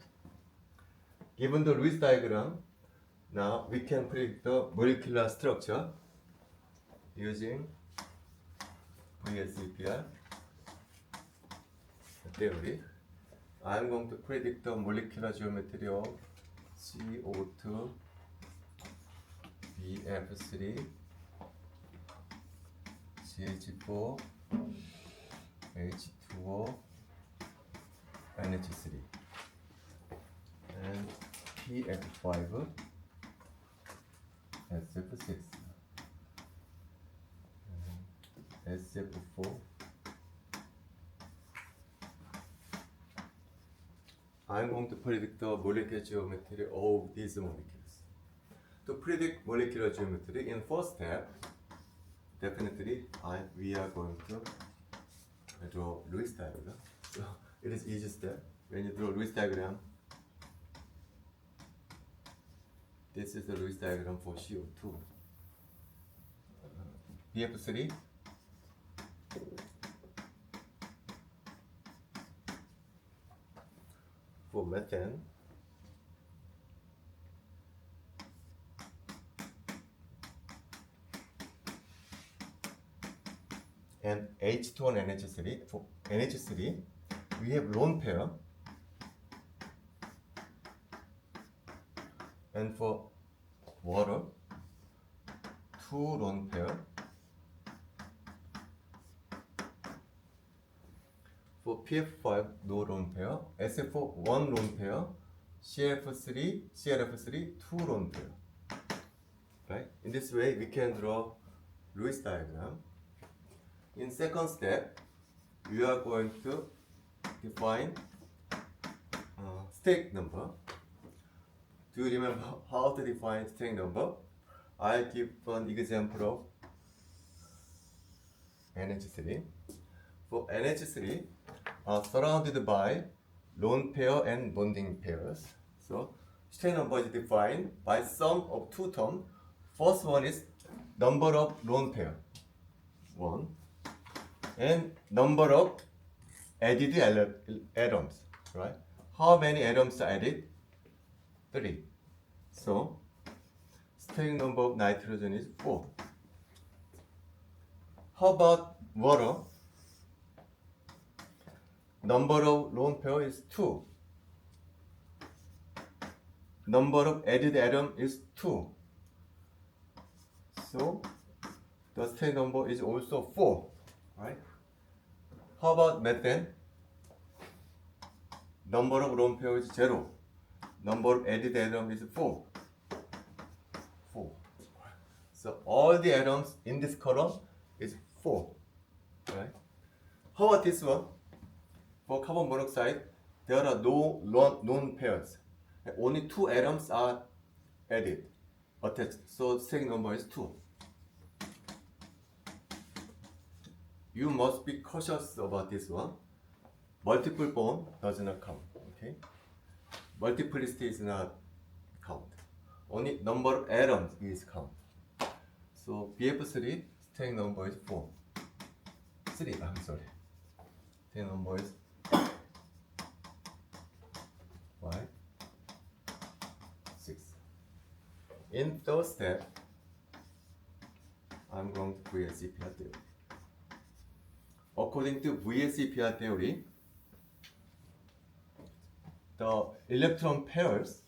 Given the Lewis diagram, now we can predict the molecular structure using VSEPR theory. I'm going to predict the molecular geometry of CO2, BF3, CH4, H2O, NH3, and PF5, SF6, and SF4. I'm going to predict the molecular geometry of these molecules. To predict molecular geometry, in first step, definitely we are going to draw Lewis diagram. So it is easy step. When you draw Lewis diagram, this is the Lewis diagram for CO2. BF3, for methane, and H2 and NH3. For NH3, we have lone pair. And for water, 2 lone pair. For PF5, no lone pair. SF4, 1 lone pair. CF3, 2 lone pair. Right? In this way, we can draw Lewis diagram. In second step, we are going to define state number. Do you remember how to define state number? I'll give an example of NH3. For NH3, surrounded by lone pair and bonding pairs. So state number is defined by sum of two terms. First one is number of lone pair, 1, and number of added atoms, right? How many atoms are added? 3. So state number of nitrogen is 4. How about water? Number of lone pair is 2. Number of added atom is 2. So the state number is also 4, right? How about methane? Number of lone pair is 0. Number of added atom is 4. 4. So all the atoms in this column is 4, right? How about this one? For carbon monoxide, there are no lone pairs. Only 2 atoms are added, attached. So state number is 2. You must be cautious about this one. Multiple bond does not count. Okay, multiplicity is not count. Only number of atoms is count. So BF3 state number is 4. 3. I'm sorry. State number is 5, 6. In third step, I'm going to VSEPR theory. According to VSEPR theory, the electron pairs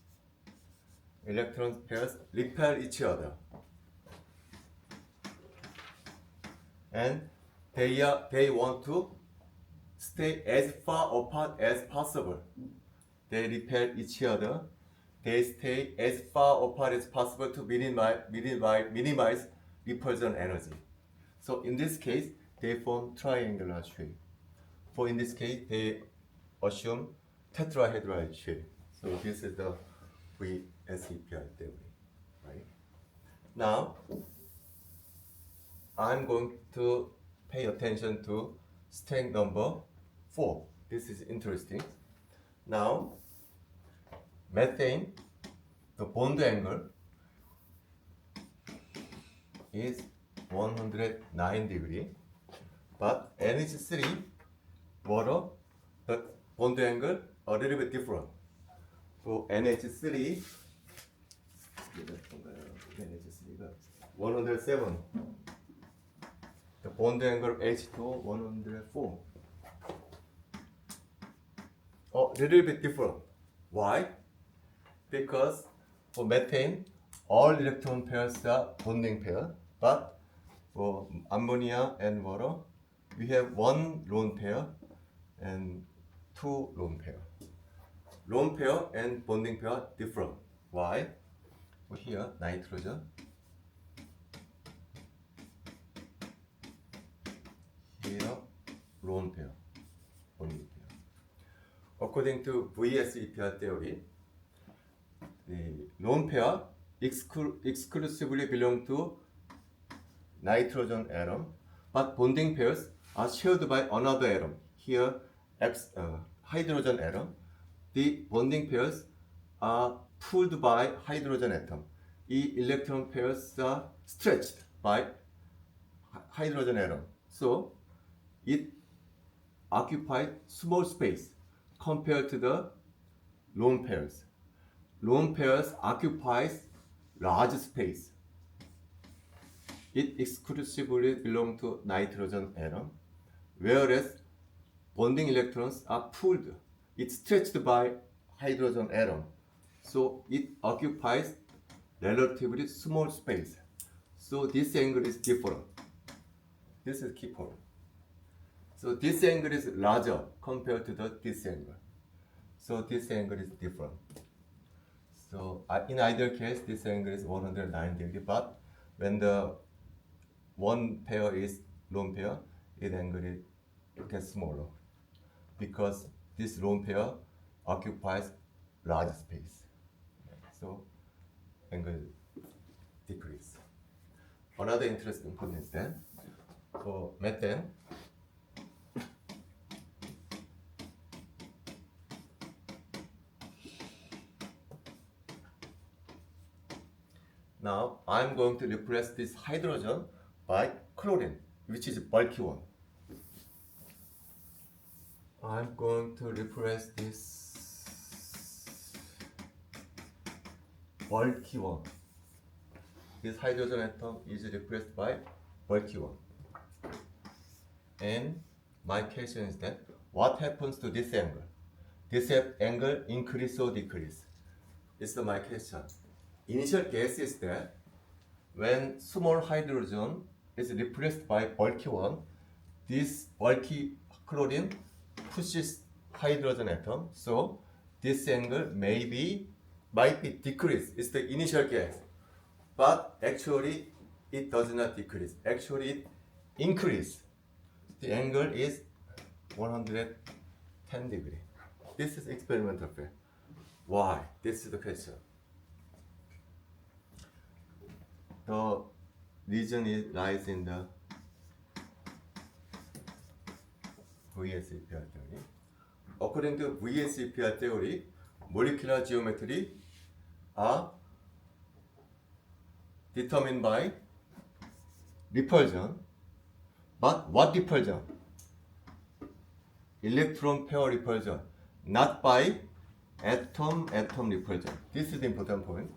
repel each other, and they want to stay as far apart as possible. They repel each other. They stay as far apart as possible to minimize repulsion energy. So in this case, they form triangular shape. For in this case, they assume tetrahedral shape. So this is the VSEPR theory, right? Now, I'm going to pay attention to state number 4. This is interesting. Now, methane, the bond angle is 109 degrees, but NH3, water, the bond angle a little bit different. For NH3, 107. The bond angle of H2 104. A little bit different. Why? Because for methane, all electron pairs are bonding pair, but for ammonia and water, we have 1 lone pair and 2 lone pair. Lone pair and bonding pair different. Why? For here, nitrogen. Here, lone pair, bonding pair. According to VSEPR theory, the lone pair exclusively belong to nitrogen atom, but bonding pairs are shared by another atom. Here, hydrogen atom. The bonding pairs are pulled by hydrogen atom. The electron pairs are stretched by hydrogen atom. So, it occupies small space compared to the lone pairs. Lone pairs occupies large space. it exclusively belongs to nitrogen atom, whereas bonding electrons are pulled. It's stretched by hydrogen atom, so it occupies relatively small space. So this angle is different. This is key point. So this angle is larger compared to this angle. So this angle is different. So in either case, this angle is 109 degree, but when the one pair is lone pair, its angle gets smaller because this lone pair occupies large space. So angle decrease. Another interesting point is that for methane, now I'm going to replace this hydrogen by chlorine, which is bulky one. I'm going to replace this bulky one. This hydrogen atom is replaced by bulky one. And my question is that what happens to this angle? This angle increase or decrease? It's my question. Initial guess is that when small hydrogen is replaced by bulky one, this bulky chlorine pushes hydrogen atom, so this angle might be decreased. It's the initial guess, but actually it does not decrease. Actually it increases. The angle is 110 degree. This is experimental fact. Why? This is the question. The reason lies in the VSEPR theory. According to VSEPR theory, molecular geometry are determined by repulsion. But what repulsion? Electron pair repulsion, not by atom-atom repulsion. This is the important point.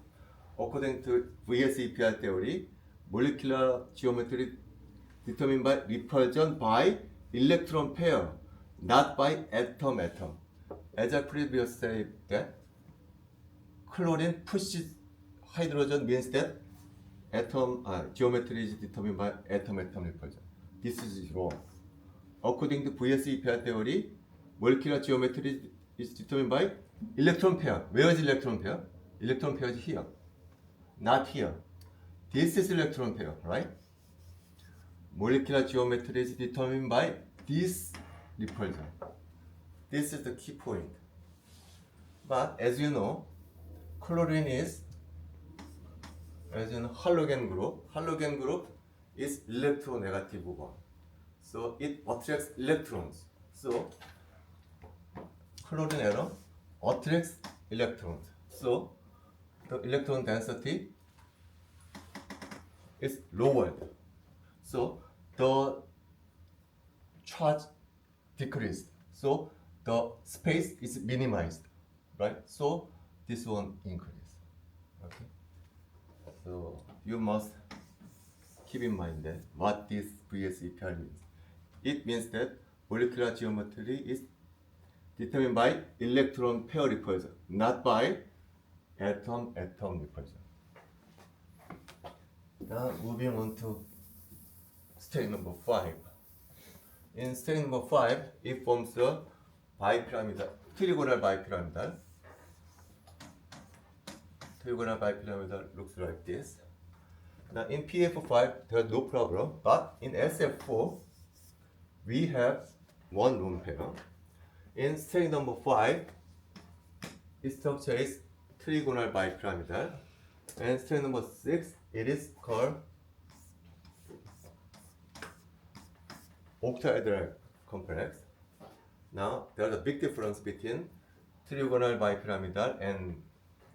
According to VSEPR theory, molecular geometry determined by repulsion by electron pair, not by atom-atom. As I previously said, that chlorine pushes hydrogen means that geometry is determined by atom-atom repulsion. This is wrong. According to VSEPR theory, molecular geometry is determined by electron pair. Where is electron pair? Electron pair is here, not here. This is electron pair, right? Molecular geometry is determined by this repulsion. This is the key point. But as you know, chlorine is halogen group. Halogen group is electronegative one. So it attracts electrons. So chlorine atom attracts electrons. So the electron density is lowered. So the charge decreased. So the space is minimized, right? So this one increase. Okay. So you must keep in mind that what this VSEPR means. It means that molecular geometry is determined by electron pair repulsion, not by atom-atom repulsion. Now moving on to step number 5. In step number 5, it forms a bipyramidal, trigonal bipyramidal. Trigonal bipyramidal looks like this. Now in PF5, there's no problem, but in SF4, we have one lone pair. In step number 5, its structure is trigonal bipyramidal. And step number 6, it is called octahedral complex. Now, there's a big difference between trigonal bipyramidal and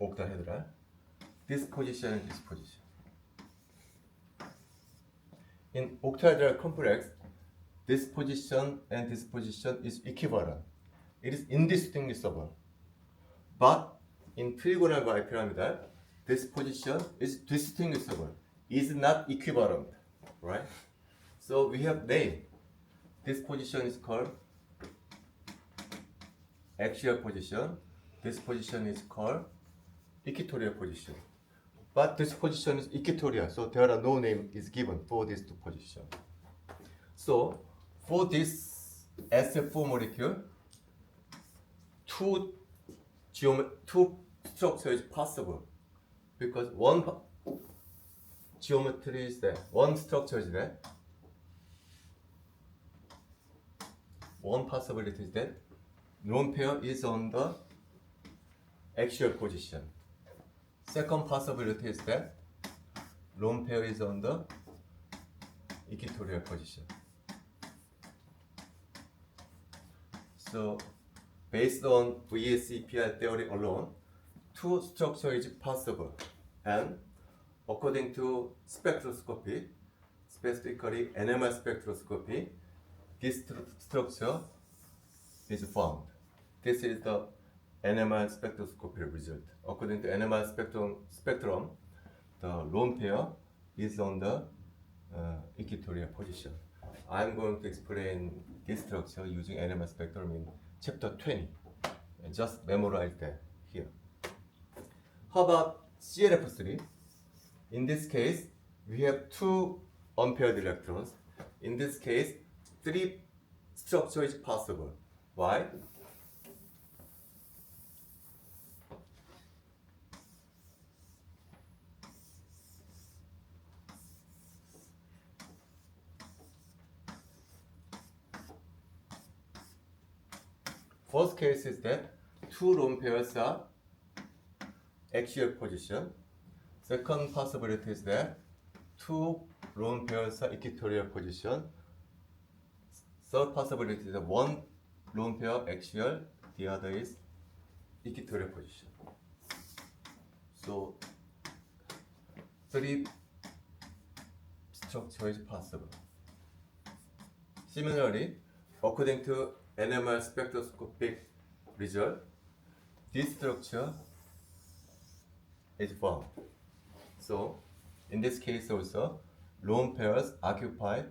octahedral. This position and this position. In octahedral complex, this position and this position is equivalent. It is indistinguishable. But in trigonal bipyramidal, this position is distinguishable. It is not equivalent. right? So we have name. This position is called axial position. This position is called equatorial position. But this position is equatorial, so there are no name is given for these two positions. So for this SF4 molecule, two structure is possible because one geometry is there, one structure is there. One possibility is that lone pair is on the axial position. Second possibility is that lone pair is on the equatorial position. So based on VSEPR theory alone, two structure is possible, and according to spectroscopy, specifically NMR spectroscopy, this structure is found. This is the NMR spectroscopy result. According to NMR spectrum, the lone pair is on the equatorial position. I'm going to explain this structure using NMR spectrum in chapter 20. Just memorize that here. How about CLF3? In this case, we have two unpaired electrons. In this case, three structure is possible. Why? First case is that two lone pairs are axial position. Second possibility is that two lone pairs are equatorial position. Third possibility is that one lone pair axial, the other is equatorial position. So three structure is possible. Similarly, according to NMR spectroscopic result, this structure is found. So in this case also, lone pairs occupy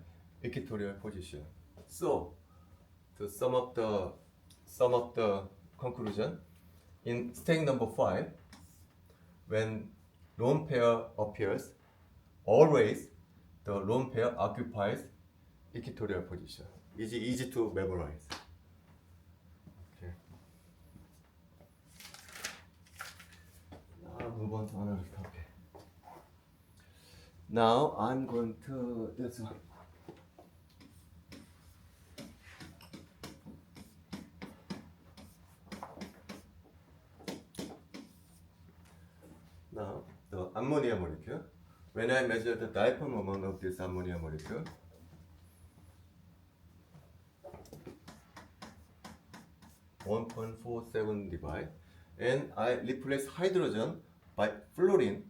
equatorial position. So to sum up the conclusion, in stage number 5, when lone pair appears, always the lone pair occupies equatorial position. It's easy to memorize. Okay. Now move on to another topic. Now I'm going to this one. Now the ammonia molecule. When I measure the dipole moment of this ammonia molecule, (1.47 divide), and I replace hydrogen by fluorine.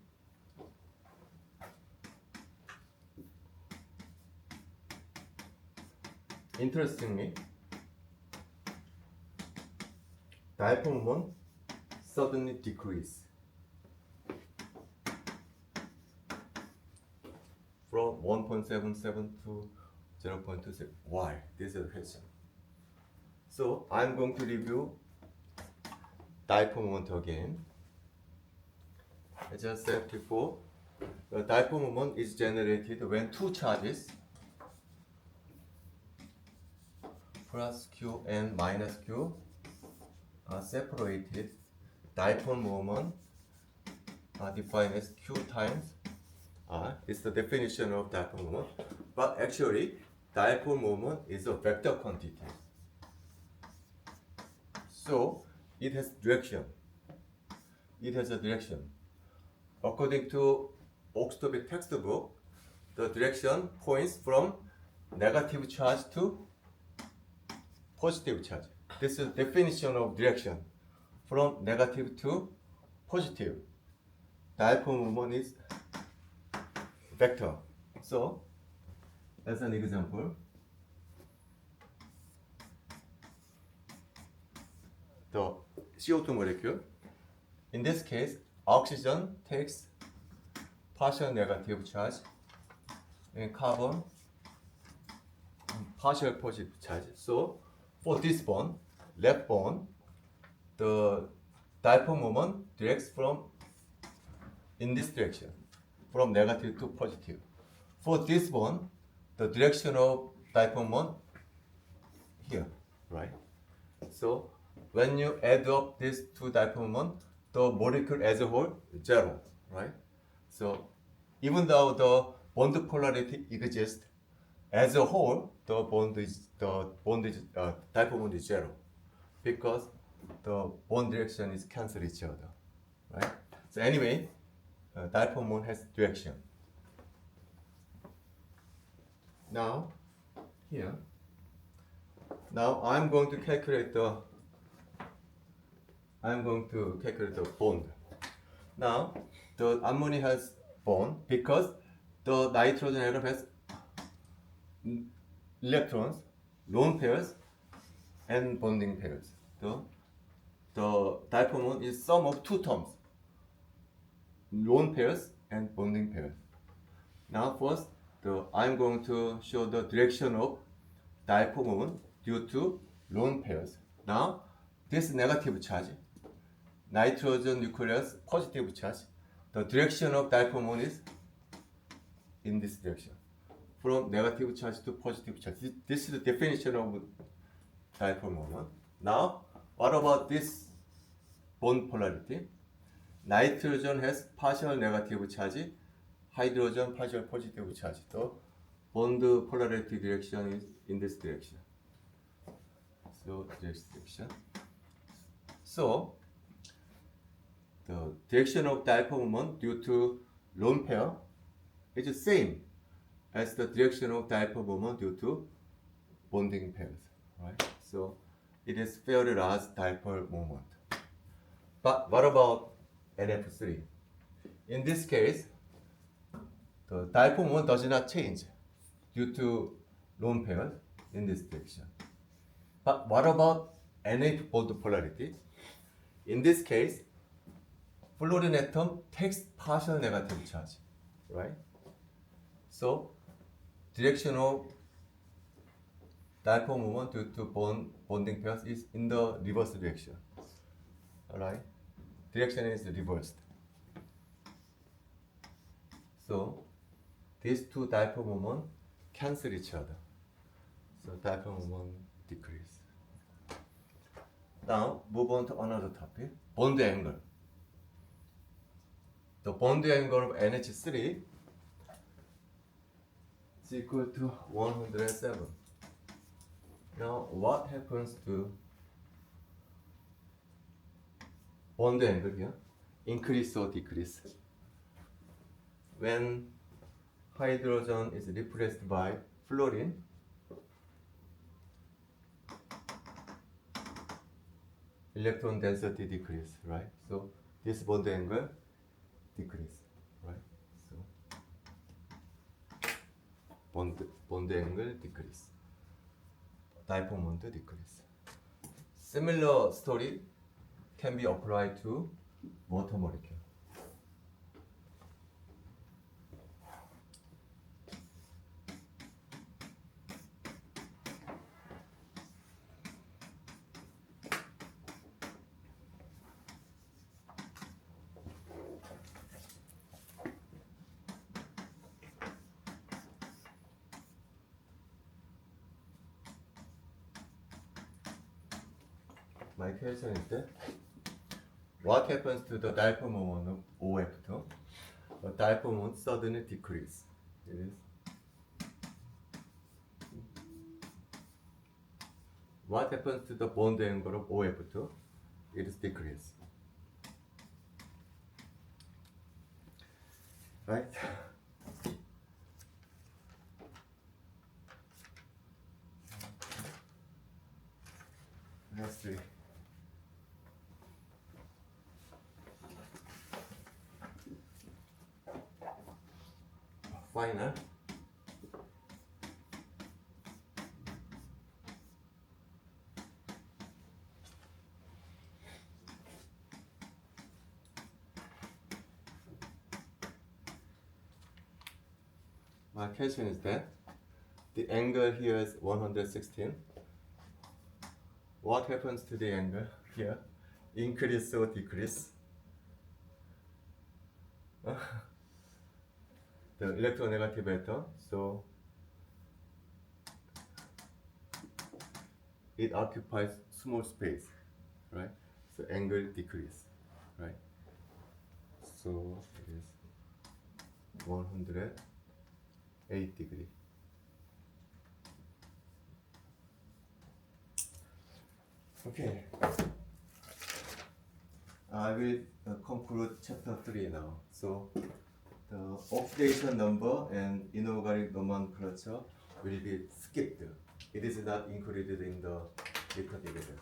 Interestingly, dipole moment suddenly decrease from 1.77 to 0.26. Why? This is a question. So I'm going to review dipole moment again. As I said before, the dipole moment is generated when two charges, plus Q and minus Q, are separated. Dipole moment are defined as Q times R. It's the definition of dipole moment. But actually, dipole moment is a vector quantity. So it has direction. It has a direction. According to Oxtoby textbook, the direction points from negative charge to positive charge. This is the definition of direction, from negative to positive. Dipole moment is vector. So, as an example, the CO2 molecule, in this case, oxygen takes partial negative charge, and carbon partial positive charge. So for this bond, left bond, the dipole moment directs from in this direction, from negative to positive. For this bond, the direction of dipole moment here, right? So when you add up these two dipole moment, the molecule as a whole zero, right? So even though the bond polarity exists, as a whole, the bond is dipole moment is zero, because the bond direction is cancel each other, right? So anyway, dipole moment has direction. Now here, now I'm going to calculate the bond. Now the ammonia has bond because the nitrogen atom has electrons, lone pairs, and bonding pairs. The dipole moment is sum of two terms, lone pairs and bonding pairs. Now first, I'm going to show the direction of dipole moment due to lone pairs. Now this negative charge, nitrogen nucleus positive charge, the direction of dipole moment is in this direction, from negative charge to positive charge. This is the definition of dipole moment. Now, what about this bond polarity? Nitrogen has partial negative charge, hydrogen partial positive charge. The bond polarity direction is in this direction. So this direction. So the direction of dipole moment due to lone pair is the same as the direction of dipole moment due to bonding pairs, right? So it is fairly large dipole moment. But what about NF3? In this case, the dipole moment does not change due to lone pairs in this direction. But what about NH bond polarity? In this case, fluorine atom takes partial negative charge, right? So direction of dipole moment due to bonding pairs is in the reverse direction. Alright? Direction is reversed. So these two dipole moment cancel each other. So dipole moment decrease. Now move on to another topic. Bond angle. The bond angle of NH3 is equal to 107. Now what happens to bond angle here? Increase or decrease? When hydrogen is replaced by fluorine, electron density decrease, right? So this bond angle decrease, right? So bond angle decrease, dipole moment decrease. Similar story can be applied to water molecule. My question is that what happens to the dipole moment of OF2? The dipole moment suddenly decrease. It is. What happens to the bond angle of OF2? It is decrease. Right? Let's see. Final. my question is that the angle here is 116. What happens to the angle here? Increase or decrease? The electronegative atom, so it occupies small space, right? So angle decrease, right? So it is 108 degree. Okay. I will conclude chapter 3 now. So the oxidation number and inorganic nomenclature will be skipped. It is not included in the methodology.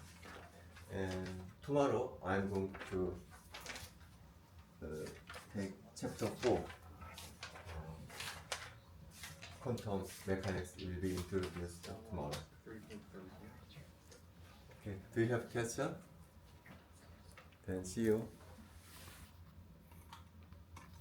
And tomorrow I'm going to take chapter 4. Quantum mechanics will be introduced tomorrow. Okay. Do you have question? Then see you.